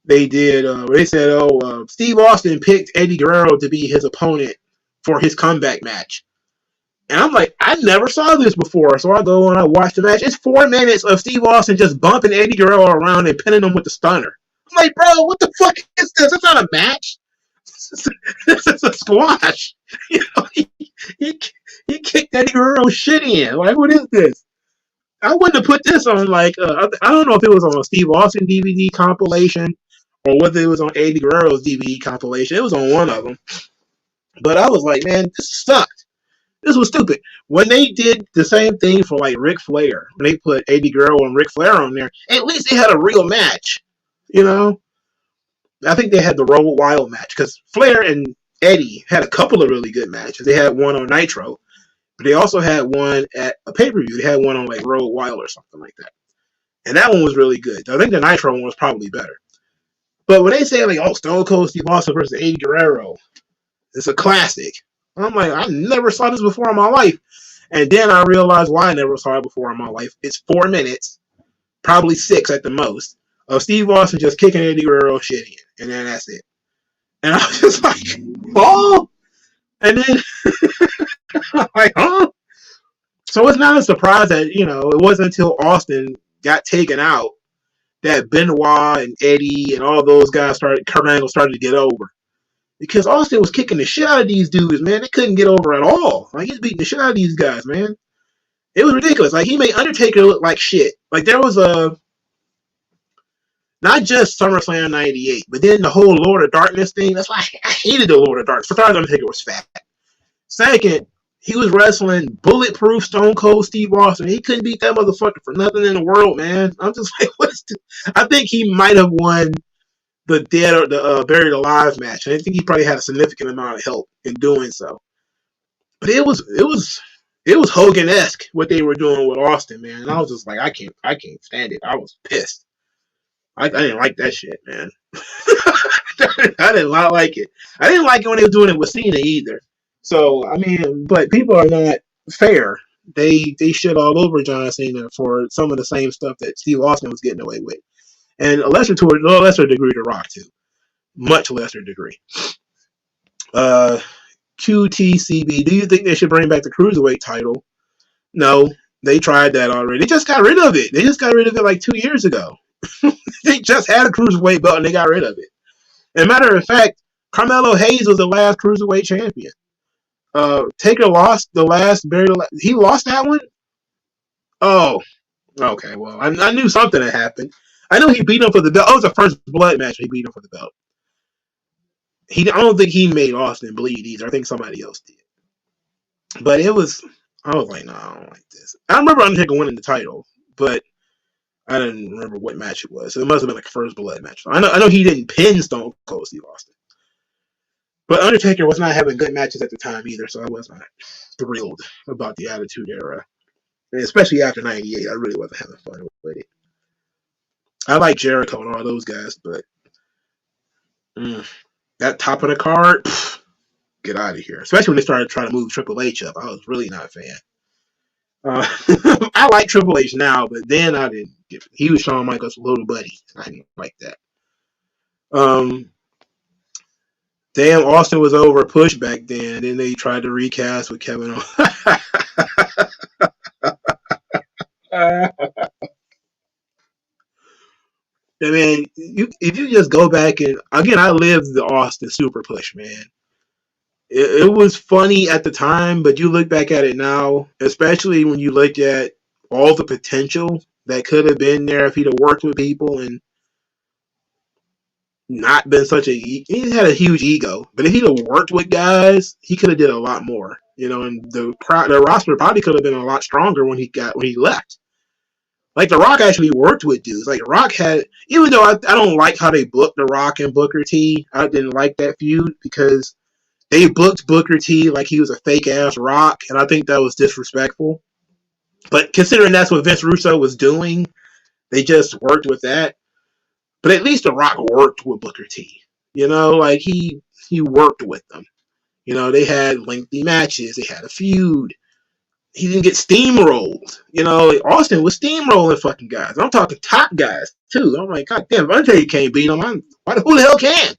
They did they said, Steve Austin picked Eddie Guerrero to be his opponent for his comeback match. And I'm like, I never saw this before. So I go and I watch the match. It's 4 minutes of Steve Austin just bumping Eddie Guerrero around and pinning him with the stunner. I'm like, bro, what the fuck is this? It's not a match. This is a squash. You know, he kicked Eddie Guerrero's shit in. Like, what is this? I wouldn't have put this on like I don't know if it was on a Steve Austin DVD compilation or whether it was on Eddie Guerrero's DVD compilation. It was on one of them. But I was like, man, this sucked. This was stupid. When they did the same thing for like Ric Flair, when they put Eddie Guerrero and Ric Flair on there, at least they had a real match. You know? I think they had the Road Wild match because Flair and Eddie had a couple of really good matches. They had one on Nitro. But they also had one at a pay-per-view. They had one on like Road Wild or something like that. And that one was really good. I think the Nitro one was probably better. But when they say like, oh, Stone Cold Steve Austin versus Eddie Guerrero, it's a classic. I'm like, I never saw this before in my life. And then I realized why I never saw it before in my life. It's 4 minutes, probably 6 at the most, of Steve Austin just kicking Eddie Guerrero shit in. And then that's it. And I was just like, oh! And then I'm like, huh? So it's not a surprise that, it wasn't until Austin got taken out that Benoit and Eddie and all those guys Kurt Angle started to get over. Because Austin was kicking the shit out of these dudes, man. They couldn't get over at all. Like, he's beating the shit out of these guys, man. It was ridiculous. Like, he made Undertaker look like shit. Like, there was not just SummerSlam 98, but then the whole Lord of Darkness thing. That's why I hated the Lord of Darkness. For starters, Undertaker was fat. Second, he was wrestling bulletproof Stone Cold Steve Austin. He couldn't beat that motherfucker for nothing in the world, man. I'm just like, what's this? I think he might have won the dead or the buried alive match. I think he probably had a significant amount of help in doing so. But it was Hogan-esque what they were doing with Austin, man. And I was just like, I can't stand it. I was pissed. I didn't like that shit, man. I did not like it. I didn't like it when they were doing it with Cena either. So, I mean, but people are not fair. They shit all over John Cena for some of the same stuff that Steve Austin was getting away with. And a lesser degree to Rock, too. Much lesser degree. QTCB, do you think they should bring back the Cruiserweight title? No. They tried that already. They just got rid of it. They just got rid of it like 2 years ago. They just had a cruiserweight belt and they got rid of it. As a matter of fact, Carmelo Hayes was the last cruiserweight champion. Taker lost the last, he lost that one? Oh, okay. Well, I knew something had happened. I know he beat him for the belt. Oh, it was the first blood match he beat him for the belt. I don't think he made Austin bleed either. I think somebody else did. But I was like, no, I don't like this. I remember Undertaker winning the title, but I didn't remember what match it was. So it must have been like a first blood match. I know he didn't pin Stone Cold Steve Austin. But Undertaker was not having good matches at the time either, so I was not thrilled about the Attitude Era. And especially after 98, I really wasn't having fun with it. I like Jericho and all those guys, but that top of the card, get out of here. Especially when they started trying to move Triple H up. I was really not a fan. I like Triple H now, but then I didn't. He was Shawn Michaels' little buddy. I didn't like that. Damn, Austin was over push back then. Then they tried to recast with Kevin Owens. I mean, if you just go back and again, I lived the Austin super push, man. It was funny at the time, but you look back at it now, especially when you look at all the potential that could have been there if he'd have worked with people and not been he had a huge ego, but if he'd have worked with guys, he could have did a lot more, and the roster probably could have been a lot stronger when he left. Like The Rock actually worked with dudes. Like The Rock had, even though I don't like how they booked The Rock and Booker T, I didn't like that feud because they booked Booker T like he was a fake ass Rock, and I think that was disrespectful. But considering that's what Vince Russo was doing, they just worked with that. But at least The Rock worked with Booker T. Like he worked with them. They had lengthy matches. They had a feud. He didn't get steamrolled. Austin was steamrolling fucking guys. I'm talking top guys too. I'm like, God damn, if Undertaker can't beat him, who the hell can?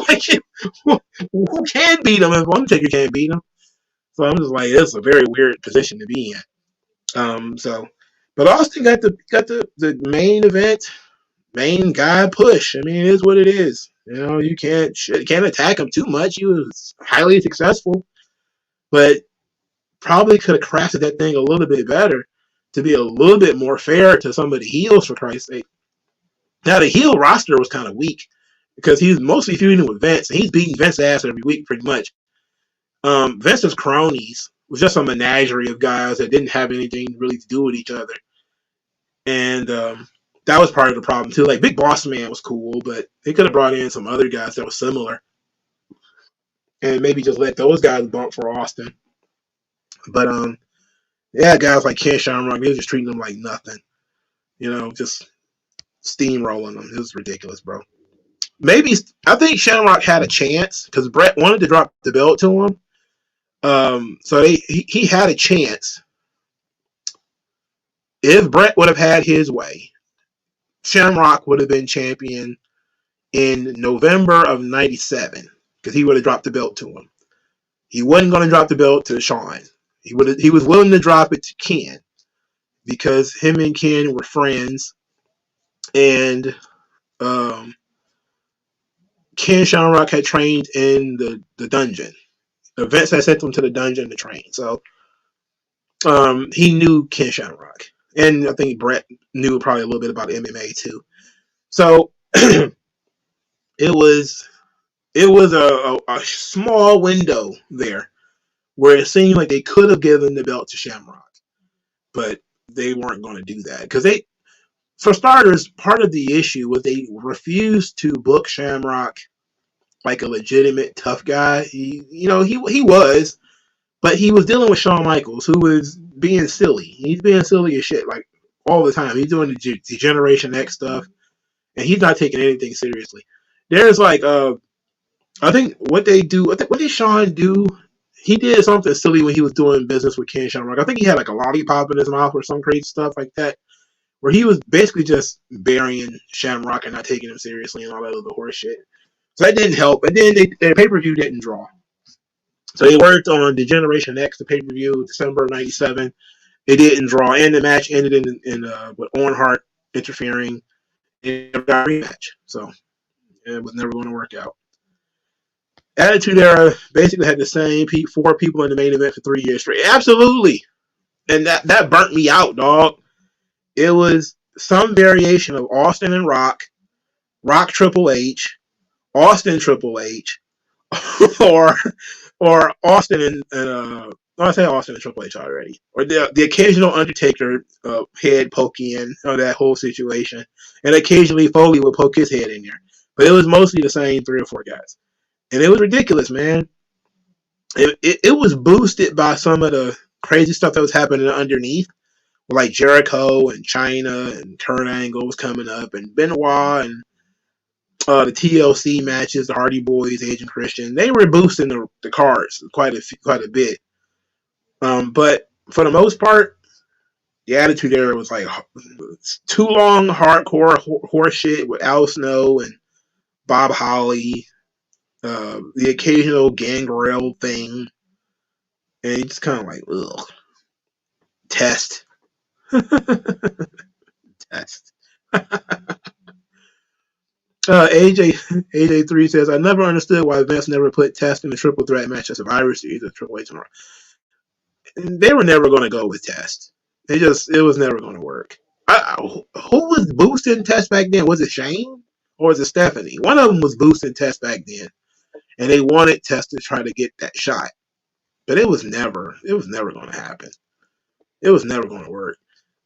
Like who can beat him if Undertaker can't beat him? So I'm just like, it's a very weird position to be in. But Austin got the main event, main guy push. I mean, it is what it is. You can't attack him too much. He was highly successful, but probably could have crafted that thing a little bit better to be a little bit more fair to some of the heels, for Christ's sake. Now, the heel roster was kind of weak because he's mostly feuding with Vince, and he's beating Vince's ass every week pretty much. Vince's cronies was just a menagerie of guys that didn't have anything really to do with each other. And that was part of the problem, too. Like, Big Boss Man was cool, but they could have brought in some other guys that were similar and maybe just let those guys bump for Austin. But, guys like Ken Shamrock, they were just treating them like nothing. Just steamrolling them. It was ridiculous, bro. I think Shamrock had a chance because Brett wanted to drop the belt to him. So he had a chance. If Brett would have had his way, Shamrock would have been champion in November of 97 because he would have dropped the belt to him. He wasn't going to drop the belt to Shawn. He was willing to drop it to Ken because him and Ken were friends, and Ken Shamrock had trained in the dungeon. Vince had sent him to the dungeon to train, so he knew Ken Shamrock, and I think Brett knew probably a little bit about MMA too. So it was a small window there where it seemed like they could have given the belt to Shamrock, but they weren't going to do that because for starters, part of the issue was they refused to book Shamrock like a legitimate tough guy. He was, but he was dealing with Shawn Michaels, who was being silly. He's being silly as shit, like all the time. He's doing the Generation X stuff, and he's not taking anything seriously. There's like, I think what did Shawn do? He did something silly when he was doing business with Ken Shamrock. I think he had like a lollipop in his mouth or some crazy stuff like that, where he was basically just burying Shamrock and not taking him seriously and all that other horse shit. So that didn't help. And then their pay-per-view didn't draw. So they worked on the Generation X, the pay-per-view, December of 97. It didn't draw, and the match ended in with Owen Hart interfering. It never got a rematch, so it was never going to work out. Attitude Era basically had the same 4 people in the main event for 3 years straight. Absolutely, and that burnt me out, dog. It was some variation of Austin and Rock Triple H, Austin Triple H, or Austin and I say Austin and Triple H already, or the occasional Undertaker head poking in on that whole situation, and occasionally Foley would poke his head in there, but it was mostly the same 3 or 4 guys, and it was ridiculous, man. It was boosted by some of the crazy stuff that was happening underneath, like Jericho and Chyna and Kurt Angle was coming up, and Benoit and the TLC matches, the Hardy Boys, Edge and Christian, they were boosting the cards quite a bit. But for the most part, the Attitude Era was like too long, hardcore horse shit with Al Snow and Bob Holly, the occasional Gangrel thing, and it's kind of like, ugh. Test. Test. AJ3 says, I never understood why Vince never put Test in the triple threat match at Survivor Series or Triple H tomorrow. They were never going to go with Test. It was never going to work. Who was boosting Test back then? Was it Shane or was it Stephanie? One of them was boosting Test back then, and they wanted Test to try to get that shot, but it was never going to happen. It was never going to work.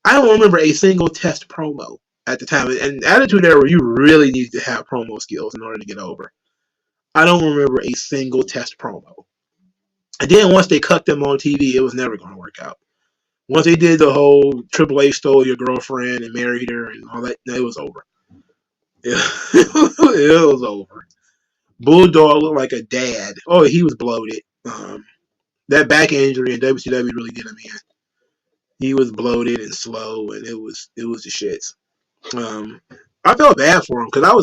I don't remember a single Test promo at the time. And Attitude Era, you really need to have promo skills in order to get over. I don't remember a single Test promo. And then once they cut them on TV, it was never going to work out. Once they did the whole Triple H stole your girlfriend and married her and all that, it was over. It was over. Bulldog looked like a dad. Oh, he was bloated. That back injury in WCW really did him in. He was bloated and slow, and it was the shits. I felt bad for him because I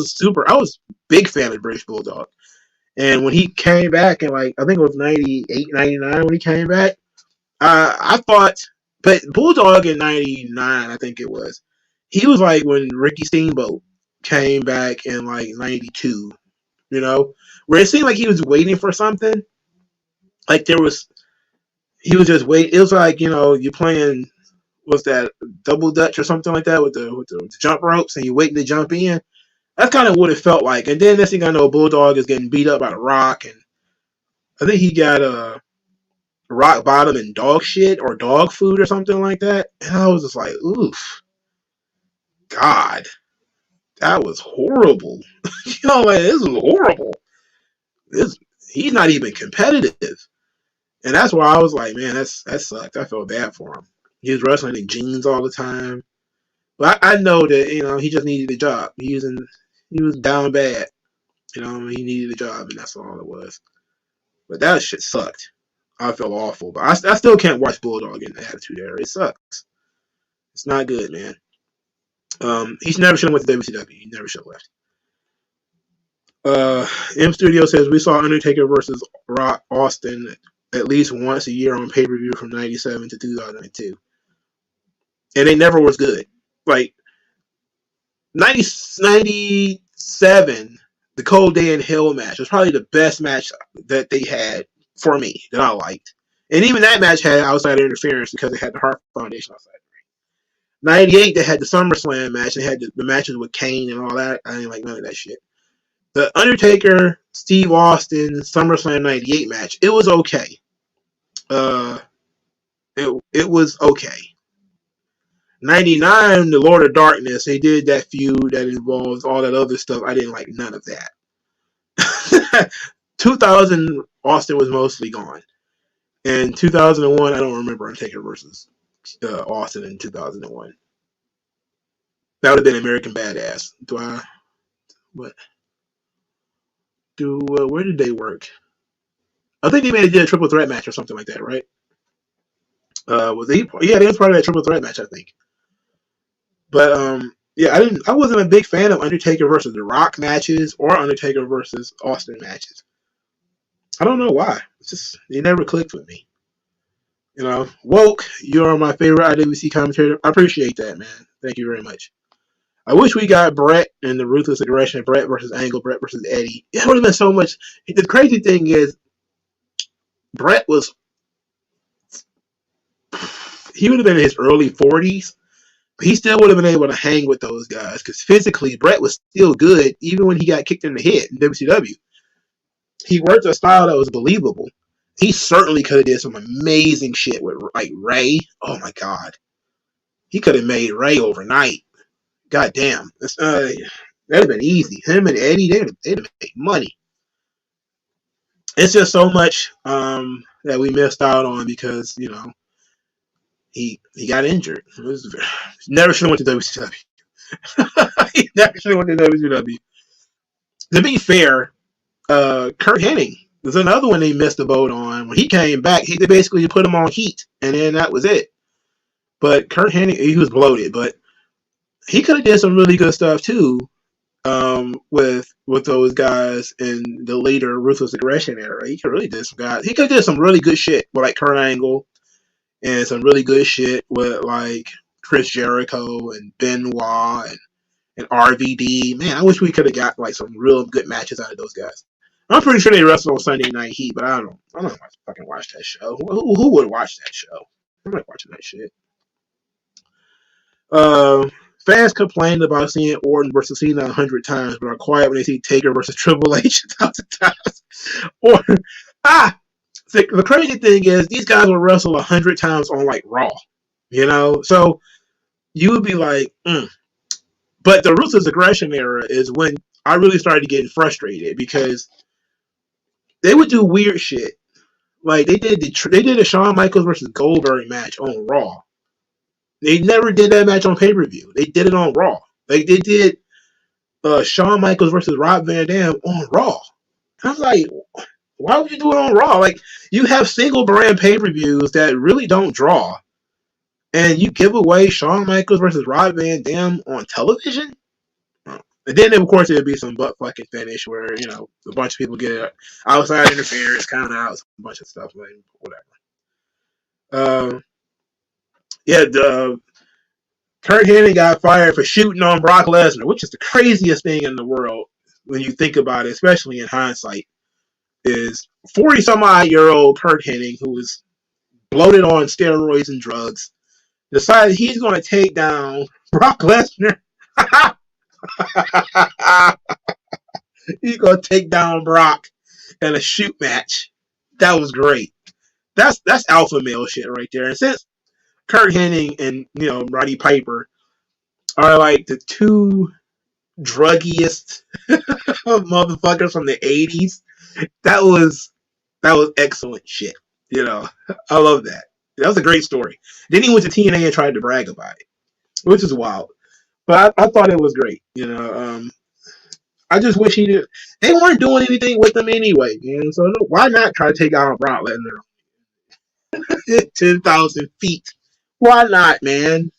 was a big fan of British Bulldog. And when he came back in, like, I think it was 98, 99 when he came back, I thought, but Bulldog in 99, I think it was, he was like when Ricky Steamboat came back in like 92, where it seemed like he was waiting for something. Like he was just waiting. It was like, you're playing, what's that, double dutch or something like that with the jump ropes, and you're waiting to jump in. That's kind of what it felt like. And then next thing I know, Bulldog is getting beat up by The Rock, and I think he got rock bottom and dog shit or dog food or something like that. And I was just like, oof, God, that was horrible. Like, this was horrible. He's not even competitive. And that's why I was like, man, that sucked. I felt bad for him. He was wrestling in jeans all the time. But I know that, he just needed a job. He was down bad. He needed a job, and that's all it was. But that shit sucked. I felt awful. But I still can't watch Bulldog in the Attitude Era. It sucks. It's not good, man. He never should have went to WCW. He never should have left. M Studio says, we saw Undertaker versus Rock Austin at least once a year on pay-per-view from 97 to 2002. And it never was good. Like, 97, the Cold Day in Hell match was probably the best match that they had for me, that I liked. And even that match had outside interference because it had the Hart Foundation outside the ring. 98, they had the SummerSlam match. They had the matches with Kane and all that. I didn't like none of that shit. The Undertaker, Steve Austin, SummerSlam 98 match, it was okay. It was okay. 99, the Lord of Darkness, they did that feud that involves all that other stuff. I didn't like none of that. 2000, Austin was mostly gone. And 2001, I don't remember Undertaker versus Austin in 2001. That would have been American Badass. Where did they work? I think they did a triple threat match or something like that, right? They was part of that triple threat match, I think. But I wasn't a big fan of Undertaker versus The Rock matches or Undertaker versus Austin matches. I don't know why. It's just, they never clicked with me. You know, Woke, you're my favorite IWC commentator. I appreciate that, man. Thank you very much. I wish we got Brett and the Ruthless Aggression, Brett versus Angle, Brett versus Eddie. It would have been so much. The crazy thing is, Brett was, he would have been in his early 40s, but he still would have been able to hang with those guys because physically, Brett was still good even when he got kicked in the head in WCW. He worked a style that was believable. He certainly could have did some amazing shit with like Ray. Oh my God. He could have made Ray overnight. God damn. That'd have been easy. Him and Eddie, they'd have made money. It's just so much that we missed out on because, you know, he got injured. Never should have went to WCW. He never should have went to WCW. To be fair, Kurt Hennig was another one they missed the boat on. When he came back, they basically put him on heat, and then that was it. But Kurt Hennig, he was bloated, but he could have did some really good stuff too with those guys in the later Ruthless Aggression era. He could really did some guys. He could have did some really good shit with like Kurt Angle and some really good shit with like Chris Jericho and Benoit and RVD. Man, I wish we could have got like some real good matches out of those guys. I'm pretty sure they wrestled on Sunday Night Heat, but I don't fucking watch that show. Who would watch that show? I'm not watching that shit. Fans complained about seeing Orton versus Cena 100 times, but are quiet when they see Taker versus Triple H 1,000 times. Or the crazy thing is these guys will wrestle 100 times on like Raw, you know. So you would be like, But the Ruthless Aggression era is when I really started getting frustrated because they would do weird shit. Like they did a Shawn Michaels versus Goldberg match on Raw. They never did that match on pay-per-view. They did it on Raw. Like they did Shawn Michaels versus Rob Van Dam on Raw. I was like, why would you do it on Raw? Like you have single brand pay-per-views that really don't draw, and you give away Shawn Michaels versus Rob Van Dam on television. And then, of course, it'd be some butt fucking finish where, you know, a bunch of people get outside interference, count outs, a bunch of stuff, like whatever. Kurt Hennig got fired for shooting on Brock Lesnar, which is the craziest thing in the world when you think about it, especially in hindsight, is 40-some-odd-year-old Kurt Hennig, who is bloated on steroids and drugs, decided he's going to take down Brock Lesnar. He's gonna take down Brock in a shoot match. That was great. That's alpha male shit right there. And since Kurt Hennig and Roddy Piper are like the two druggiest motherfuckers from the 80s, that was excellent shit. You know, I love that. That was a great story. Then he went to TNA and tried to brag about it, which is wild. But I thought it was great. You know, I just wish he did. They weren't doing anything with him anyway, man. So why not try to take out Brock Lesnar 10,000 feet? Why not, man?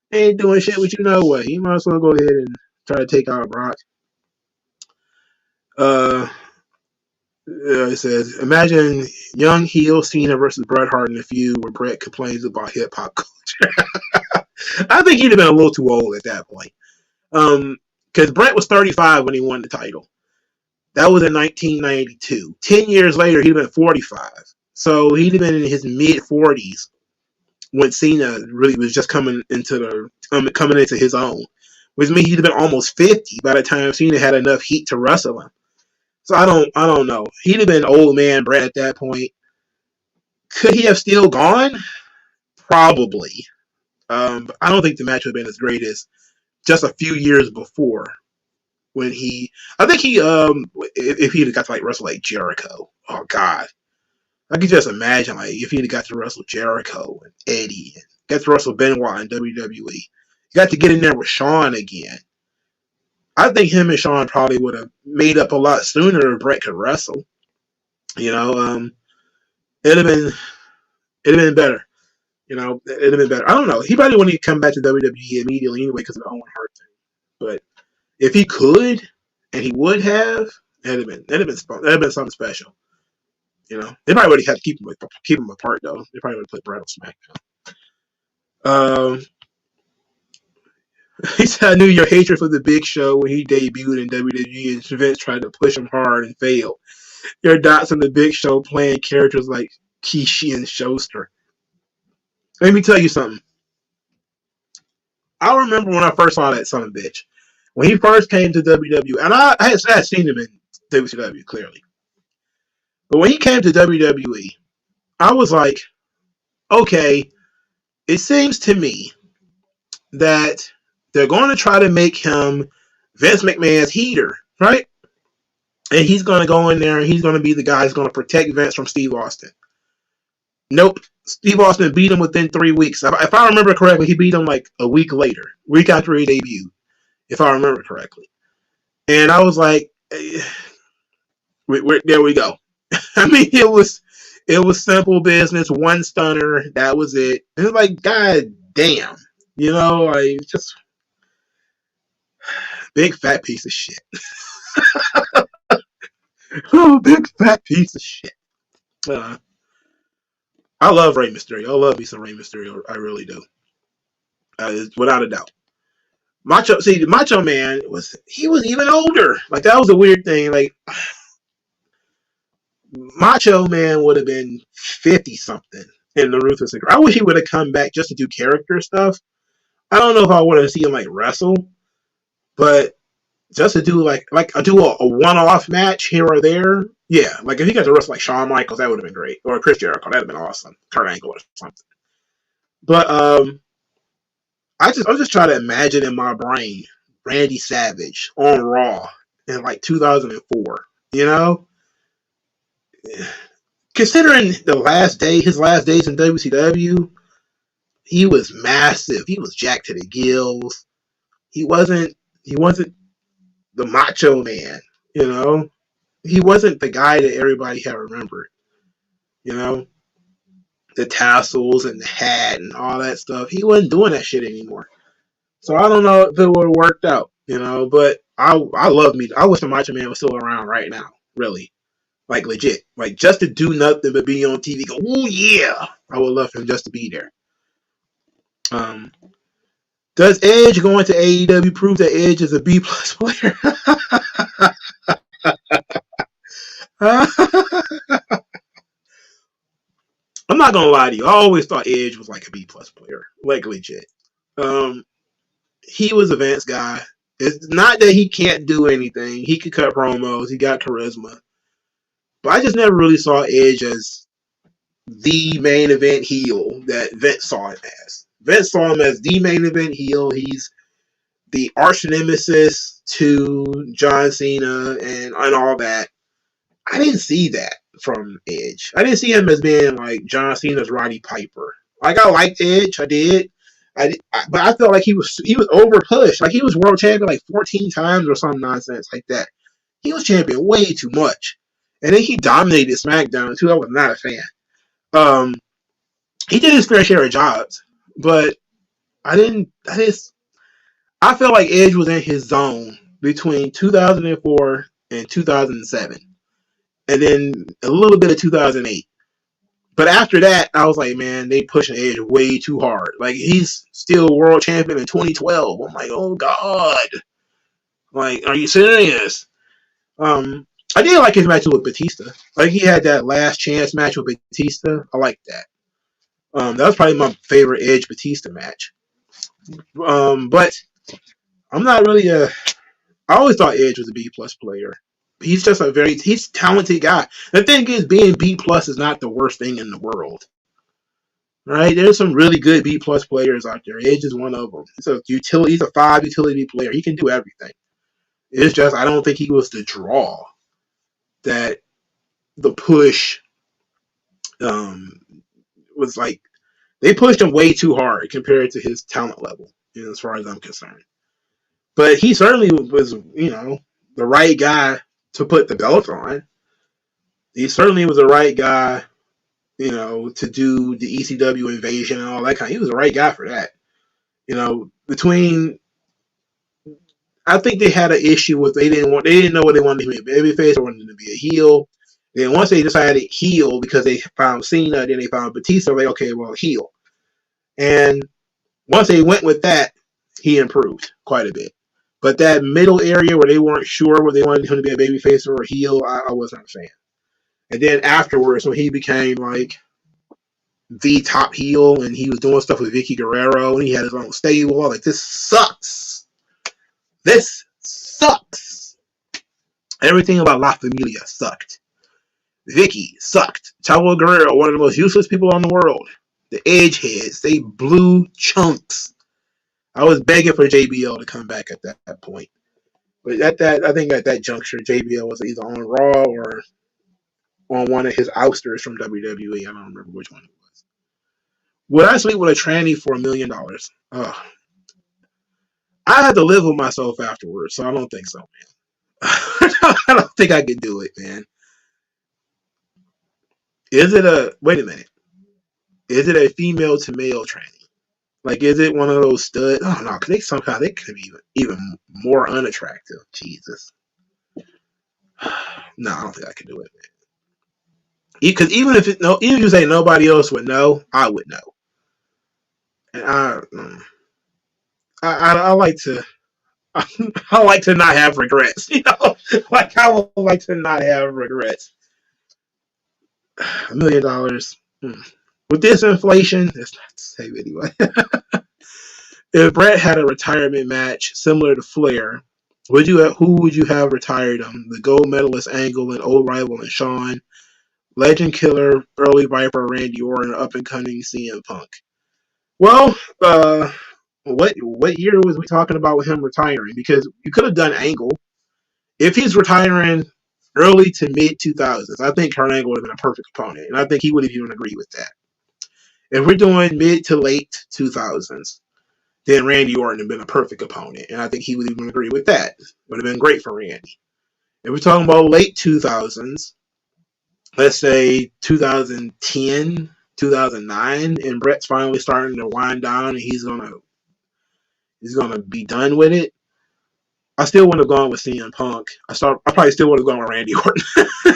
They ain't doing shit with you no way. You might as well go ahead and try to take out Brock. It says, imagine young heel Cena versus Bret Hart in a feud where Bret complains about hip hop culture. I think he'd have been a little too old at that point. Because Bret was 35 when he won the title. That was in 1992. 10 years later, he'd have been 45. So he'd have been in his mid-40s when Cena really was just coming into his own. Which means he'd have been almost 50 by the time Cena had enough heat to wrestle him. So I don't know. He'd have been old man Bret at that point. Could he have still gone? Probably. But I don't think the match would have been as great as just a few years before. When I think if he'd got to like wrestle like Jericho, oh God, I could just imagine like if he'd got to wrestle Jericho and Eddie, and got to wrestle Benoit in WWE, he got to get in there with Shawn again. I think him and Shawn probably would have made up a lot sooner if Bret could wrestle. You know, it'd have been better. You know, it'd have been better. I don't know. He probably wouldn't come back to WWE immediately anyway because of the Owen Hart thing, but. If he could, and he would have, that'd have been something special. You know, they probably would have had to keep them apart though. They probably would have put Brett on SmackDown. He said, "I knew your hatred for the Big Show when he debuted in WWE, and Vince tried to push him hard and failed. Your dots on the Big Show playing characters like Kishi and Shuster. Let me tell you something. I remember when I first saw that son of a bitch. When he first came to WWE, and I had seen him in WCW, clearly. But when he came to WWE, I was like, okay, it seems to me that they're going to try to make him Vince McMahon's heater, right? And he's going to go in there and he's going to be the guy who's going to protect Vince from Steve Austin. Nope. Steve Austin beat him within 3 weeks. If I remember correctly, he beat him like a week after he debuted, if I remember correctly. And I was like, there we go. I mean, it was simple business, one stunner, that was it. And it's like, god damn, you know, like just big fat piece of shit. Oh, big fat piece of shit. I love Rey Mysterio. I love me some Rey Mysterio. I really do. Without a doubt. The Macho Man was even older. Like, that was a weird thing. Like, Macho Man would have been 50 something in the Ruthless. I wish he would have come back just to do character stuff. I don't know if I want to see him like wrestle, but just to do like a one-off match here or there, yeah. Like if he got to wrestle like Shawn Michaels, that would have been great, or Chris Jericho, that'd have been awesome. Kurt Angle or something. But I'm just trying to imagine in my brain Randy Savage on Raw in like 2004. You know, considering his last days in WCW, he was massive. He was jacked to the gills. He wasn't the Macho Man. You know, he wasn't the guy that everybody had remembered. You know, the tassels and the hat and all that stuff. He wasn't doing that shit anymore. So I don't know if it would have worked out, you know, but I love me. I wish the Macho Man was still around right now, really. Like legit. Like just to do nothing but be on TV, go, oh yeah. I would love him just to be there. Does Edge going to AEW prove that Edge is a B plus player? I'm not gonna lie to you. I always thought Edge was like a B plus player, like legit. He was a Vince guy. It's not that he can't do anything. He could cut promos. He got charisma. But I just never really saw Edge as the main event heel that Vince saw him as. Vince saw him as the main event heel. He's the arch nemesis to John Cena and all that. I didn't see that from Edge. I didn't see him as being like John Cena's Roddy Piper. Like I liked Edge, I did. But I felt like he was over pushed. Like he was world champion like 14 times or some nonsense like that. He was champion way too much, and then he dominated SmackDown too. I was not a fan. He did his fair share of jobs, but I felt like Edge was in his zone between 2004 and 2007, and then a little bit of 2008. But after that, I was like, man, they pushing Edge way too hard. Like, he's still world champion in 2012. I'm like, oh, God. Like, are you serious? I did like his match with Batista. Like, he had that last chance match with Batista. I like that. That was probably my favorite Edge Batista match. But I'm not really I always thought Edge was a B plus player. He's just he's a talented guy. The thing is, being B plus is not the worst thing in the world. Right? There's some really good B plus players out there. Edge is one of them. He's a 5 utility player. He can do everything. It's just I don't think he was the draw that the push was like. They pushed him way too hard compared to his talent level, as far as I'm concerned. But he certainly was, the right guy to put the belt on. He certainly was the right guy, to do the ECW invasion and all that kind. He was the right guy for that. I think they had an issue with they didn't know what they wanted him to be a babyface or wanted him to be a heel. Then once they decided heel because they found Cena, then they found Batista, like, okay, well, heel. And once they went with that, he improved quite a bit. But that middle area where they weren't sure whether they wanted him to be a babyface or a heel, I wasn't a fan. And then afterwards, when he became like the top heel and he was doing stuff with Vicky Guerrero and he had his own stable, I was like, this sucks. This sucks. Everything about La Familia sucked. Vicky sucked. Chavo Guerrero, one of the most useless people in the world. The Edgeheads, they blew chunks. I was begging for JBL to come back at that point. But I think at that juncture, JBL was either on Raw or on one of his ousters from WWE. I don't remember which one it was. Would I sleep with a tranny for $1 million? I had to live with myself afterwards, so I don't think so, man. I don't think I could do it, man. Wait a minute. Is it a female to male tranny? Like, is it one of those studs? Oh, no, because they could be even more unattractive. Jesus. No, I don't think I could do it, man. Because even if you say nobody else would know, I would know. And I like to, I like to not have regrets. Like I would like to not have regrets. $1 million with this inflation, it's not the same anyway. If Brett had a retirement match similar to Flair, who would you have retired him? The gold medalist Angle and old rival and Shawn, legend killer, early Viper Randy Orton, up and coming CM Punk. Well, what year was we talking about with him retiring? Because you could have done Angle. If he's retiring early to mid 2000s, I think Kurt Angle would have been a perfect opponent, and I think he would have even agreed with that. If we're doing mid to late 2000s, then Randy Orton would have been a perfect opponent, and I think he would even agree with that. It would have been great for Randy. If we're talking about late 2000s, let's say 2010, 2009, and Brett's finally starting to wind down, and he's gonna be done with it. I still wouldn't have gone with CM Punk. I probably still would have gone with Randy Orton.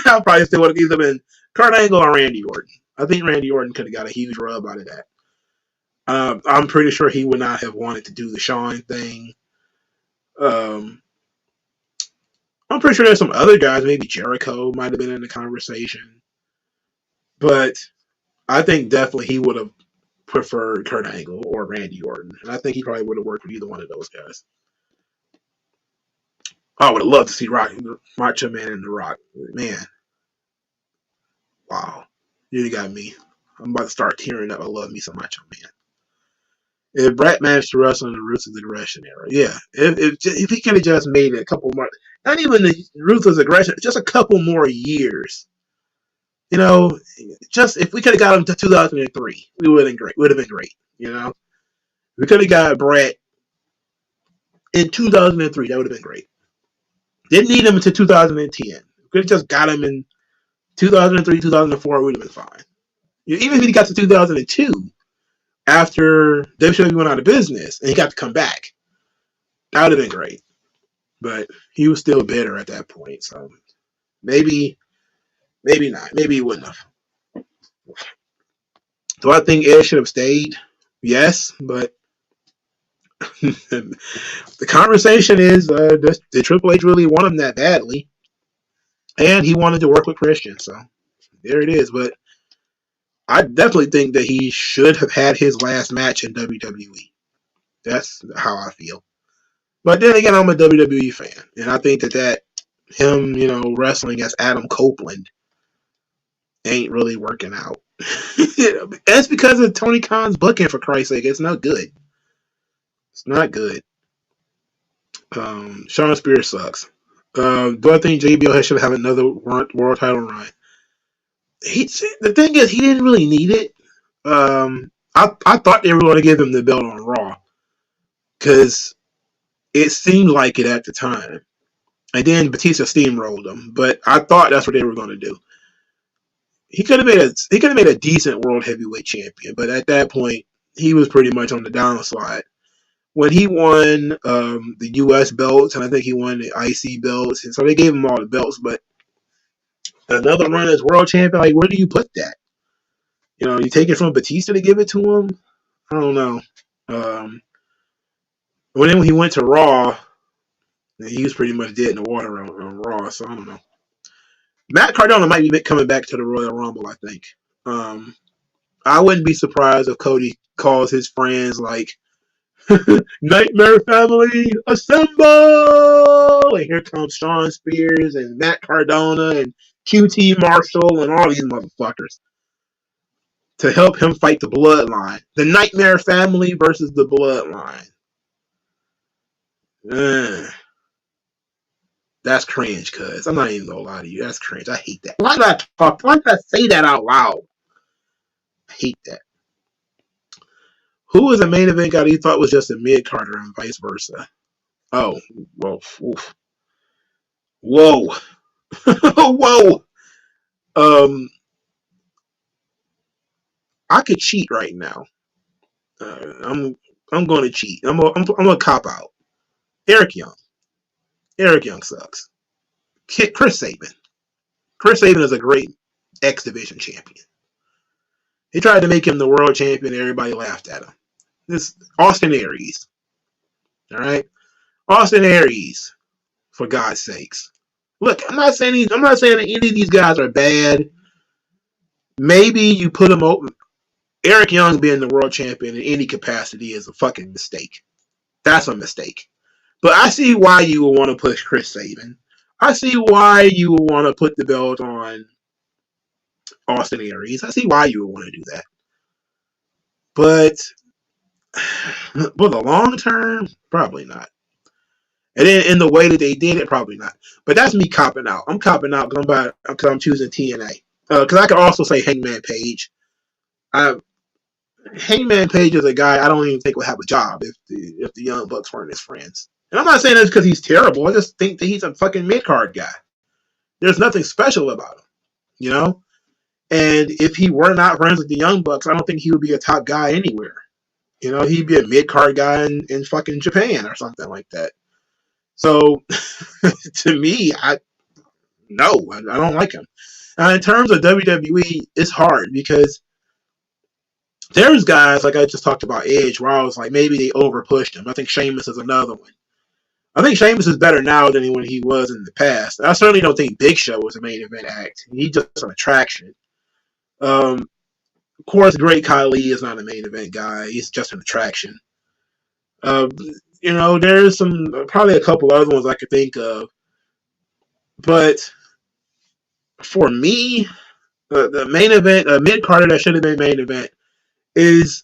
I probably still would have either been Kurt Angle or Randy Orton. I think Randy Orton could have got a huge rub out of that. I'm pretty sure he would not have wanted to do the Shawn thing. I'm pretty sure there's some other guys, maybe Jericho might have been in the conversation. But I think definitely he would have preferred Kurt Angle or Randy Orton. And I think he probably would have worked with either one of those guys. I would have loved to see Macho Man and The Rock. Man. Wow. You got me. I'm about to start tearing up. I love me some Macho Man. If Brett managed to wrestle in the Ruthless Aggression era, yeah. If he could have just made it a couple more, not even the Ruthless Aggression, just a couple more years. Just if we could have got him to 2003, we would have been great. Would have been great. We could have got Brett in 2003. That would have been great. Didn't need him until 2010. We could have just got him in 2003, 2004. Would have been fine. Even if he got to 2002. After WWE went out of business and he got to come back, that would have been great. But he was still bitter at that point, so maybe not. Maybe he wouldn't have. Do I think Edge should have stayed? Yes, but the conversation is, did Triple H really want him that badly? And he wanted to work with Christian, so there it is. But I definitely think that he should have had his last match in WWE. That's how I feel. But then again, I'm a WWE fan. And I think that him, wrestling as Adam Copeland ain't really working out. That's because of Tony Khan's booking, for Christ's sake. It's not good. It's not good. Shawn Spears sucks. Do I think JBL should have another world title run? The thing is, he didn't really need it. I thought they were going to give him the belt on Raw because it seemed like it at the time, and then Batista steamrolled him. But I thought that's what they were going to do. He could have made a decent world heavyweight champion, but at that point, he was pretty much on the downslide. When he won the U.S. belts, and I think he won the IC belts, and so they gave him all the belts, but another run as world champion. Like, where do you put that? You know, you take it from Batista to give it to him. I don't know. When he went to Raw, he was pretty much dead in the water on Raw. So I don't know. Matt Cardona might be coming back to the Royal Rumble. I think. I wouldn't be surprised if Cody calls his friends like Nightmare Family Assemble! And here comes Shawn Spears and Matt Cardona and QT Marshall and all these motherfuckers to help him fight the Bloodline. The Nightmare Family versus the Bloodline. That's cringe, cuz. I'm not even gonna lie to you. That's cringe. I hate that. Why did I say that out loud? I hate that. Who was the main event guy that you thought was just a mid-carder and vice versa? Oh, whoa. Oof. Whoa. Whoa. I could cheat right now. I'm going to cheat. I'm gonna cop out. Eric Young. Eric Young sucks. Chris Sabin. Chris Sabin is a great X Division champion. They tried to make him the world champion. And everybody laughed at him. This Austin Aries. All right, Austin Aries. For God's sakes. Look, I'm not saying that any of these guys are bad. Maybe you put them over. Eric Young being the world champion in any capacity is a fucking mistake. That's a mistake. But I see why you would want to push Chris Sabin. I see why you would want to put the belt on Austin Aries. I see why you would want to do that. But for the long term, probably not. And then in the way that they did it, probably not. But that's me copping out. I'm copping out because I'm choosing TNA. Because I could also say Hangman Page. Hangman Page is a guy I don't even think would have a job if the Young Bucks weren't his friends. And I'm not saying that's because he's terrible. I just think that he's a fucking mid-card guy. There's nothing special about him, you know? And if he were not friends with the Young Bucks, I don't think he would be a top guy anywhere. You know, he'd be a mid-card guy in fucking Japan or something like that. So, to me, I don't like him. In terms of WWE, it's hard because there's guys, like I just talked about Edge, where I was like, maybe they overpushed him. I think Sheamus is another one. I think Sheamus is better now than when he was in the past. I certainly don't think Big Show was a main event act. He's just an attraction. Of course, Great Khali is not a main event guy. He's just an attraction. You know, there's probably a couple other ones I could think of. But for me, the main event, mid-carder that should have been main event, is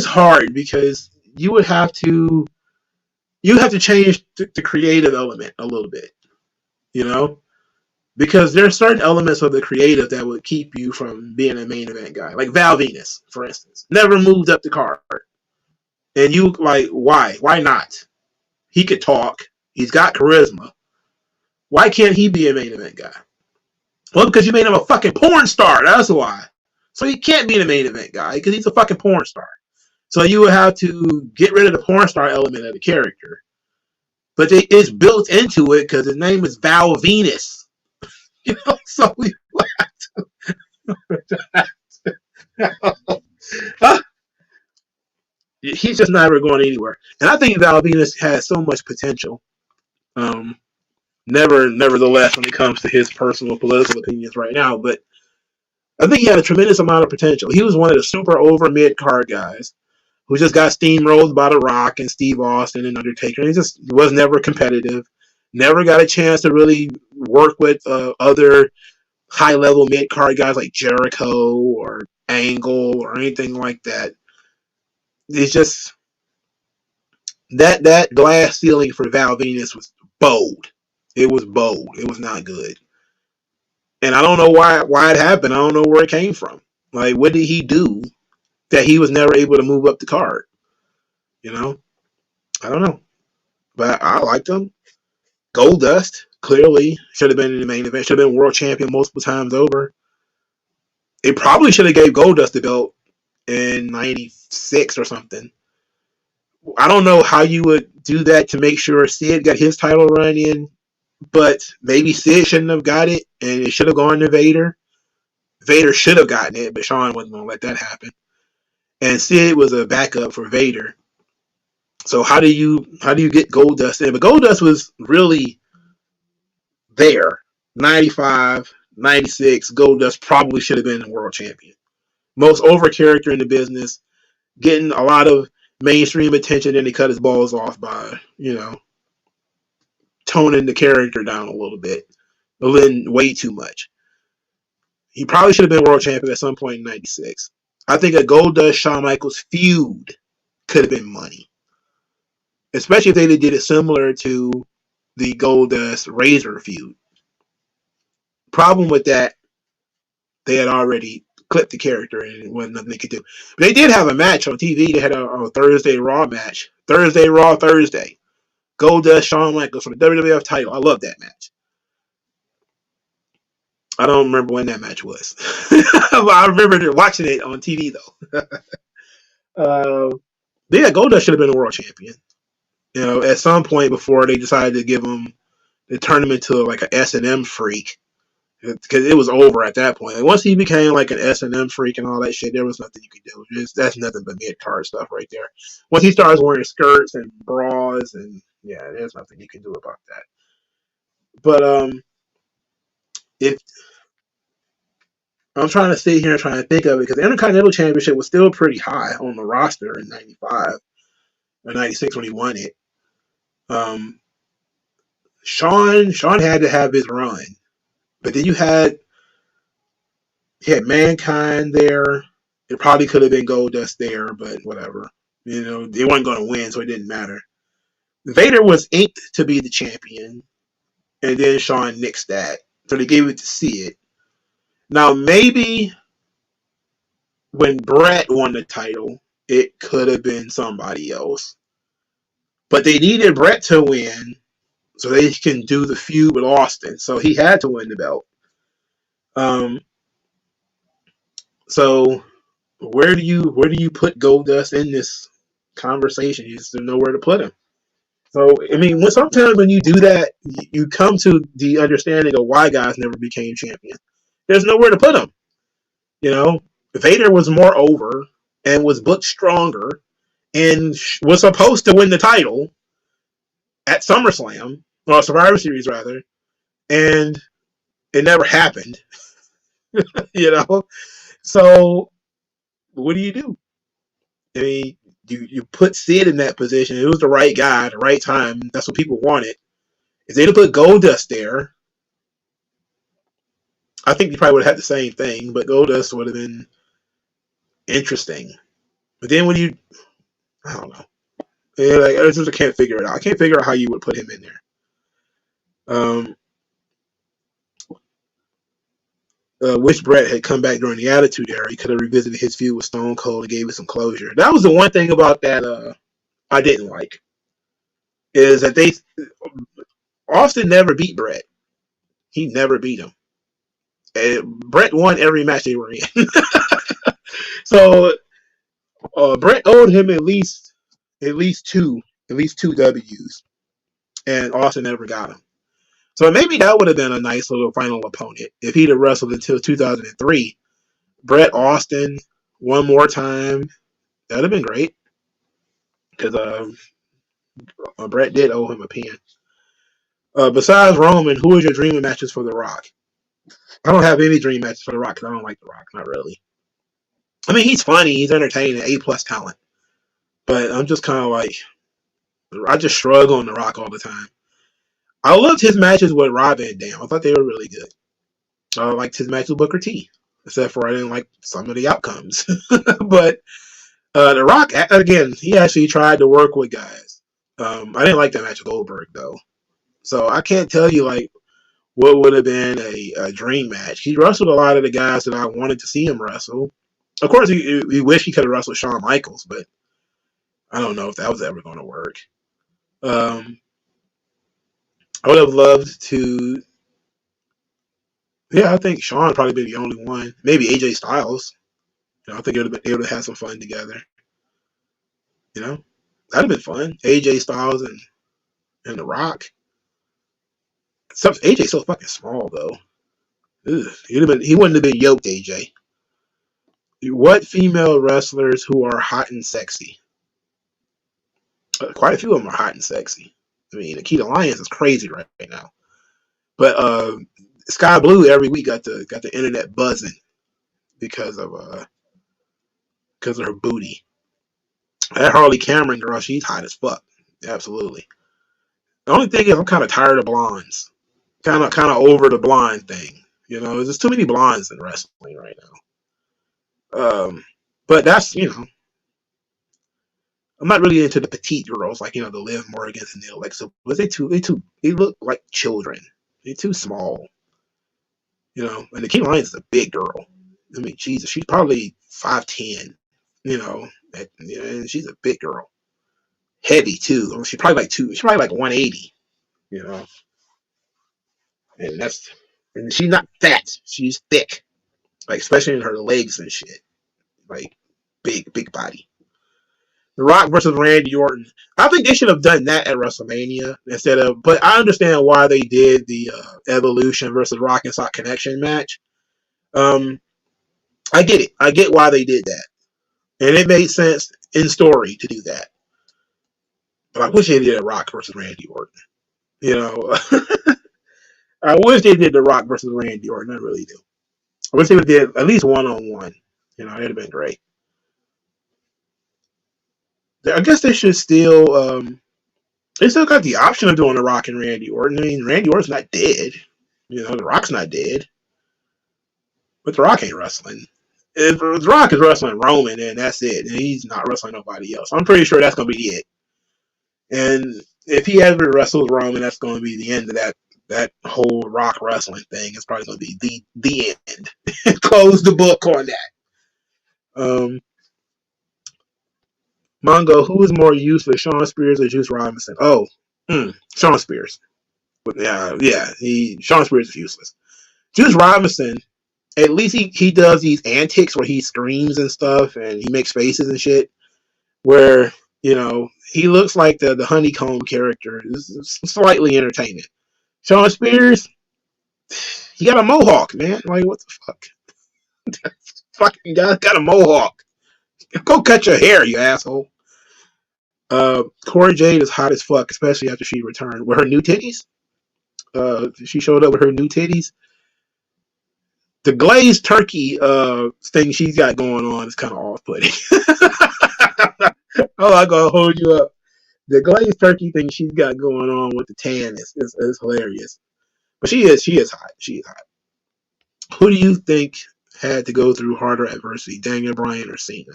hard because you have to change the creative element a little bit, you know, because there are certain elements of the creative that would keep you from being a main event guy, like Val Venus, for instance, never moved up the card, and you like why not? He could talk, he's got charisma. Why can't he be a main event guy? Well, because you made him a fucking porn star. That's why. So he can't be the main event guy because he's a fucking porn star. So you would have to get rid of the porn star element of the character. But it's built into it because his name is Val Venus. You know, so we he's just never going anywhere. And I think Val Venus has so much potential. Nevertheless, when it comes to his personal political opinions right now, but I think he had a tremendous amount of potential. He was one of the super over mid-card guys who just got steamrolled by The Rock and Steve Austin and Undertaker. He just was never competitive, never got a chance to really work with other high-level mid-card guys like Jericho or Angle or anything like that. It's just that glass ceiling for Val Venus was bold. It was bold. It was not good. And I don't know why it happened. I don't know where it came from. Like, what did he do that he was never able to move up the card? You know? I don't know. But I liked him. Goldust, clearly, should have been in the main event. Should have been world champion multiple times over. It probably should have gave Goldust the belt in 96 or something. I don't know how you would do that to make sure Sid got his title run in But maybe Sid shouldn't have got it, and it should have gone to Vader. Vader should have gotten it, but Shawn wasn't going to let that happen. And Sid was a backup for Vader. So how do you get Goldust in? But Goldust was really there. 95, 96, Goldust probably should have been the world champion. Most over character in the business, getting a lot of mainstream attention, and he cut his balls off by, toning the character down a little bit. A little way too much. He probably should have been world champion at some point in 96. I think a Goldust Shawn Michaels feud could have been money. Especially if they did it similar to the Goldust Razor feud. Problem with that, they had already clipped the character and there wasn't nothing they could do. But they did have a match on TV. They had a Thursday Raw match. Thursday Raw Thursday. Goldust Shawn Michaels for the WWF title. I love that match. I don't remember when that match was. I remember watching it on TV though. Yeah, Goldust should have been a world champion. At some point before they decided to give him the tournament to like an S&M freak, because it was over at that point. And once he became like an S&M freak and all that shit, there was nothing you could do. That's nothing but mid-card stuff right there. Once he starts wearing skirts and bras, and yeah, there's nothing you can do about that. But if I'm trying to sit here and trying to think of it, because the Intercontinental Championship was still pretty high on the roster in 95 or 96 when he won it. Shawn had to have his run. But then you had Mankind there. It probably could have been Goldust there, but whatever. They weren't going to win, so it didn't matter. Vader was inked to be the champion, and then Shawn nixed that. So they gave it to Sid. Now, maybe when Bret won the title, it could have been somebody else. But they needed Bret to win so they can do the feud with Austin. So he had to win the belt. So where do you put Goldust in this conversation? You just don't know where to put him. So I mean, sometimes when you do that, you come to the understanding of why guys never became champion. There's nowhere to put him. Vader was more over and was booked stronger and was supposed to win the title at SummerSlam, or Survivor Series rather, and it never happened. So what do you do? I mean, you put Sid in that position. It was the right guy at the right time. That's what people wanted. If they'd have put Goldust there, I think you probably would have had the same thing, but Goldust would have been interesting. But then I don't know. I just can't figure it out. I can't figure out how you would put him in there. Wish Bret had come back during the Attitude Era. He could have revisited his feud with Stone Cold and gave it some closure. That was the one thing about that I didn't like. Is that Austin never beat Bret. He never beat him. And Bret won every match they were in. So Bret owed him at least two W's, and Austin never got him. So maybe that would have been a nice little final opponent if he'd have wrestled until 2003. Bret Austin one more time. That'd have been great, because Bret did owe him a pin. Besides Roman, who is your dream matches for The Rock? I don't have any dream matches for The Rock because I don't like The Rock, not really. I mean, he's funny, he's entertaining, A+ talent. But I'm just kind of like, I just shrug on The Rock all the time. I loved his matches with Rob Van Dam. I thought they were really good. I liked his match with Booker T, except for I didn't like some of the outcomes. But The Rock, again, he actually tried to work with guys. I didn't like that match with Goldberg, though. So I can't tell you, what would have been a dream match. He wrestled a lot of the guys that I wanted to see him wrestle. Of course, he wished he could have wrestled Shawn Michaels, but I don't know if that was ever going to work. I would have loved to. Yeah, I think Shawn would probably be the only one. Maybe AJ Styles. I think they would have been able to have some fun together. That'd have been fun. AJ Styles and The Rock. AJ's so fucking small though. Ugh. He wouldn't have been yoked, AJ. What female wrestlers who are hot and sexy? Quite a few of them are hot and sexy. I mean, Nikita Lyons is crazy right now. But Sky Blue every week got the internet buzzing because of her booty. That Harley Cameron girl, she's hot as fuck. Absolutely. The only thing is, I'm kind of tired of blondes. Kind of over the blonde thing. You know, there's too many blondes in wrestling right now. But that's, I'm not really into the petite girls like, the Liv Morgans and the Alexa. But they look like children. They're too small. And Nikita Lyons is a big girl. I mean, Jesus, she's probably 5'10", and she's a big girl. Heavy too. She's probably like 180, and she's not fat. She's thick, like especially in her legs and shit. Like big body. The Rock versus Randy Orton. I think they should have done that at WrestleMania instead of. But I understand why they did the Evolution versus Rock and Sock Connection match. I get it. I get why they did that, and it made sense in story to do that. But I wish they did a Rock versus Randy Orton. I wish they did the Rock versus Randy Orton. I really do. I wish they did at least one-on-one. It'd have been great. I guess they should still. They still got the option of doing the Rock and Randy Orton. I mean, Randy Orton's not dead. The Rock's not dead. But the Rock ain't wrestling. If the Rock is wrestling Roman, then that's it. And he's not wrestling nobody else. I'm pretty sure that's going to be it. And if he ever wrestles Roman, that's going to be the end of that whole Rock wrestling thing. It's probably going to be the end. Close the book on that. Mongo, who is more useless, Shawn Spears or Juice Robinson? Shawn Spears. Shawn Spears is useless. Juice Robinson, at least he does these antics where he screams and stuff and he makes faces and shit where, he looks like the honeycomb character. It's slightly entertaining. Shawn Spears, he got a mohawk, man. Like, what the fuck? Fucking guy got a mohawk. Go cut your hair, you asshole. Cora Jade is hot as fuck, especially after she returned with her new titties. She showed up with her new titties. The glazed turkey thing she's got going on is kind of off-putting. Oh, I'm gonna hold you up. The glazed turkey thing she's got going on with the tan is hilarious. But she is hot. She is hot. Who do you think had to go through harder adversity, Daniel Bryan or Cena?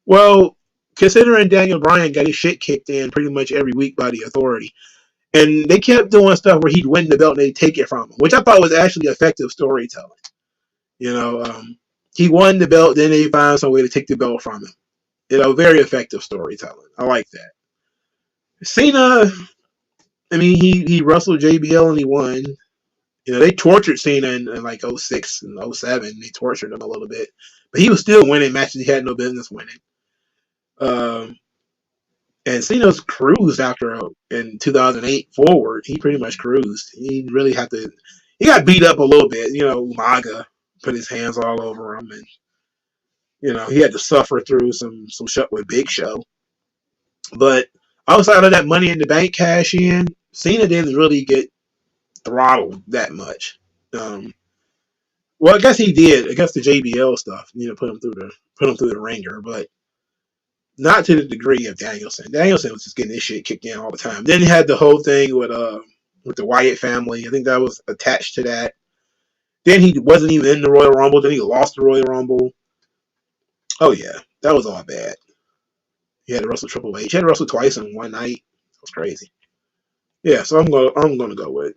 Well, considering Daniel Bryan got his shit kicked in pretty much every week by the Authority, and they kept doing stuff where he'd win the belt and they'd take it from him, which I thought was actually effective storytelling. He won the belt, then they found some way to take the belt from him. Very effective storytelling. I like that. Cena, I mean, he wrestled JBL and he won. They tortured Cena in like 06 and 07. They tortured him a little bit. But he was still winning matches he had no business winning. And Cena's cruised in 2008 forward. He pretty much cruised. He really had to. He got beat up a little bit. Umaga put his hands all over him, and he had to suffer through some shit with Big Show. But outside of that Money in the Bank cash in, Cena didn't really get throttled that much. Well, I guess he did. I guess the JBL stuff, put him through the ringer, but not to the degree of Danielson. Danielson was just getting his shit kicked in all the time. Then he had the whole thing with the Wyatt family. I think that was attached to that. Then he wasn't even in the Royal Rumble. Then he lost the Royal Rumble. Oh yeah, that was all bad. He had to wrestle Triple H. He had to wrestle twice in one night. It was crazy. Yeah, so I'm gonna go with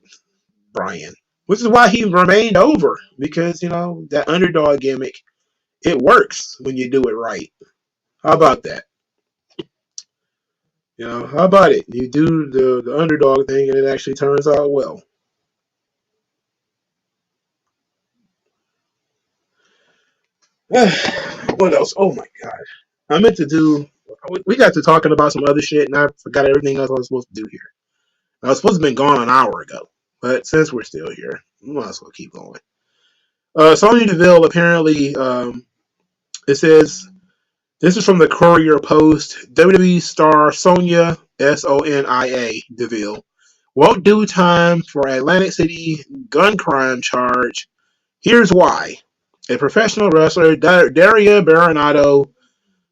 Bryan, which is why he remained over, because that underdog gimmick, it works when you do it right. How about that? How about it? You do the underdog thing and it actually turns out well. What else? Oh my god. I meant to do. We got to talking about some other shit and I forgot everything else I was supposed to do here. I was supposed to have been gone an hour ago. But since we're still here, we might as well keep going. Sonya Deville apparently, it says, this is from the Courier Post. WWE star Sonia, Sonia Deville, won't do time for Atlantic City gun crime charge. Here's why. A professional wrestler, Daria Baronato,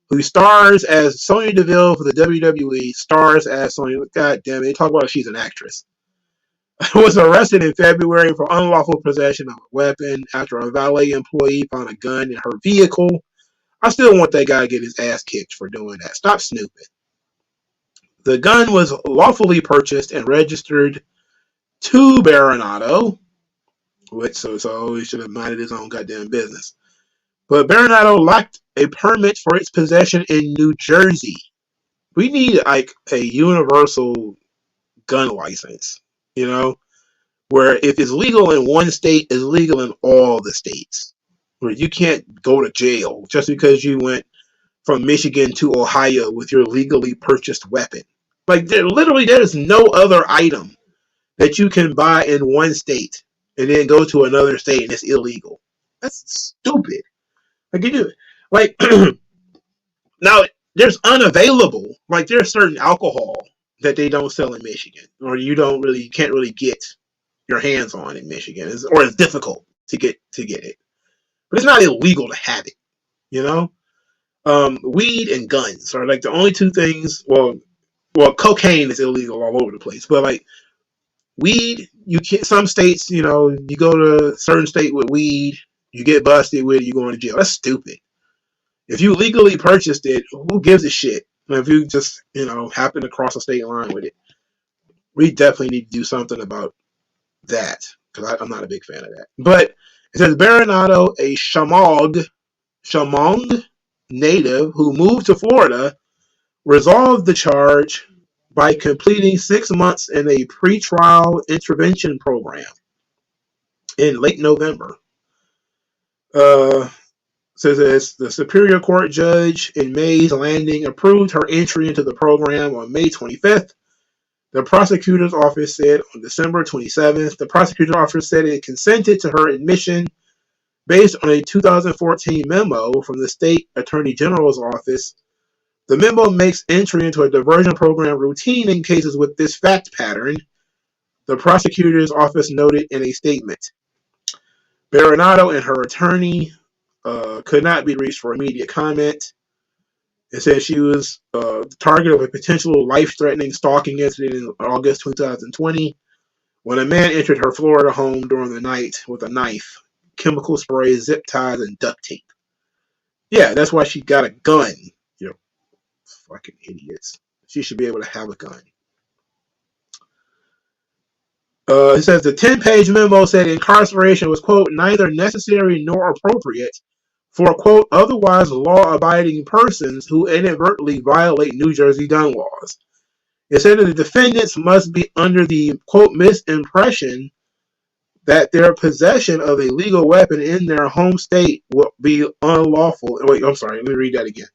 who stars as Sonya Deville for the WWE, stars as Sonya. God damn it, they talk about she's an actress. Was arrested in February for unlawful possession of a weapon after a valet employee found a gun in her vehicle. I still want that guy to get his ass kicked for doing that. Stop snooping. The gun was lawfully purchased and registered to Baronato, which so he should have minded his own goddamn business. But Baronato lacked a permit for its possession in New Jersey. We need like a universal gun license, you know, where if it's legal in one state, it's legal in all the states. Where you can't go to jail just because you went from Michigan to Ohio with your legally purchased weapon. Like, there's no other item that you can buy in one state and then go to another state and it's illegal. That's stupid. Like, you do, like, now there's unavailable. Like, there's certain alcohol that they don't sell in Michigan, or you can't really get your hands on in Michigan, or it's difficult to get it. But it's not illegal to have it, you know. Weed and guns are like the only two things. Well, cocaine is illegal all over the place, but like weed, you can't. Some states, you know, you go to a certain state with weed, you get busted with it, you go to jail. That's stupid. If you legally purchased it, who gives a shit? If you just, you know, happen to cross a state line with it, we definitely need to do something about that, because I'm not a big fan of that. But it says Baronato, a Shamong native who moved to Florida, resolved the charge by completing 6 months in a pretrial intervention program in late November. Says this, the Superior Court judge in May's Landing approved her entry into the program on May 25th. The prosecutor's office said on December 27th, the prosecutor's office said it consented to her admission based on a 2014 memo from the state attorney general's office. The memo makes entry into a diversion program routine in cases with this fact pattern, the prosecutor's office noted in a statement. Baronato and her attorney could not be reached for immediate comment. It says she was the target of a potential life-threatening stalking incident in August 2020 when a man entered her Florida home during the night with a knife, chemical spray, zip ties, and duct tape. Yeah, that's why she got a gun. You know, fucking idiots. She should be able to have a gun. It says the 10-page memo said incarceration was, quote, neither necessary nor appropriate for, quote, otherwise law-abiding persons who inadvertently violate New Jersey gun laws. It said that the defendants must be under the, quote, misimpression that their possession of a legal weapon in their home state will be unlawful. Wait, I'm sorry, let me read that again.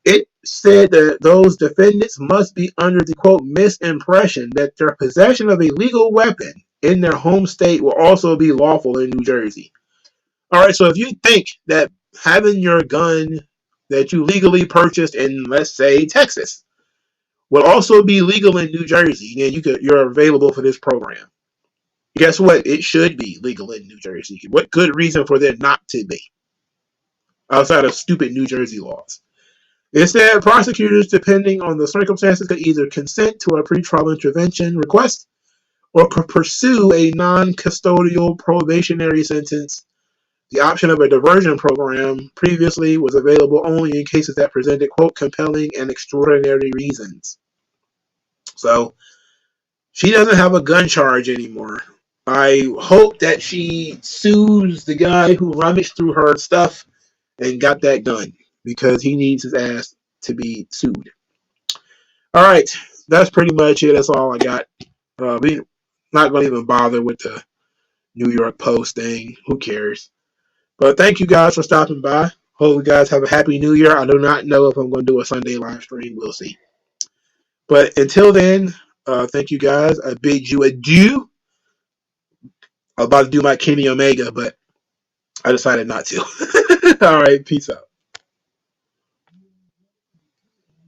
It said that those defendants must be under the, quote, misimpression that their possession of a legal weapon in their home state will also be lawful in New Jersey. All right, so if you think that having your gun that you legally purchased in, let's say, Texas, will also be legal in New Jersey, then you're available for this program. Guess what? It should be legal in New Jersey. What good reason for there not to be? Outside of stupid New Jersey laws. It said prosecutors, depending on the circumstances, could either consent to a pretrial intervention request or could pursue a non-custodial probationary sentence. The option of a diversion program previously was available only in cases that presented, quote, compelling and extraordinary reasons. So, she doesn't have a gun charge anymore. I hope that she sues the guy who rummaged through her stuff and got that gun, because he needs his ass to be sued. All right, that's pretty much it. That's all I got. We're not going to even bother with the New York Post thing. Who cares? But thank you guys for stopping by. Hope you guys have a happy new year. I do not know if I'm going to do a Sunday live stream. We'll see. But until then, thank you guys. I bid you adieu. I was about to do my Kenny Omega, but I decided not to. All right, peace out.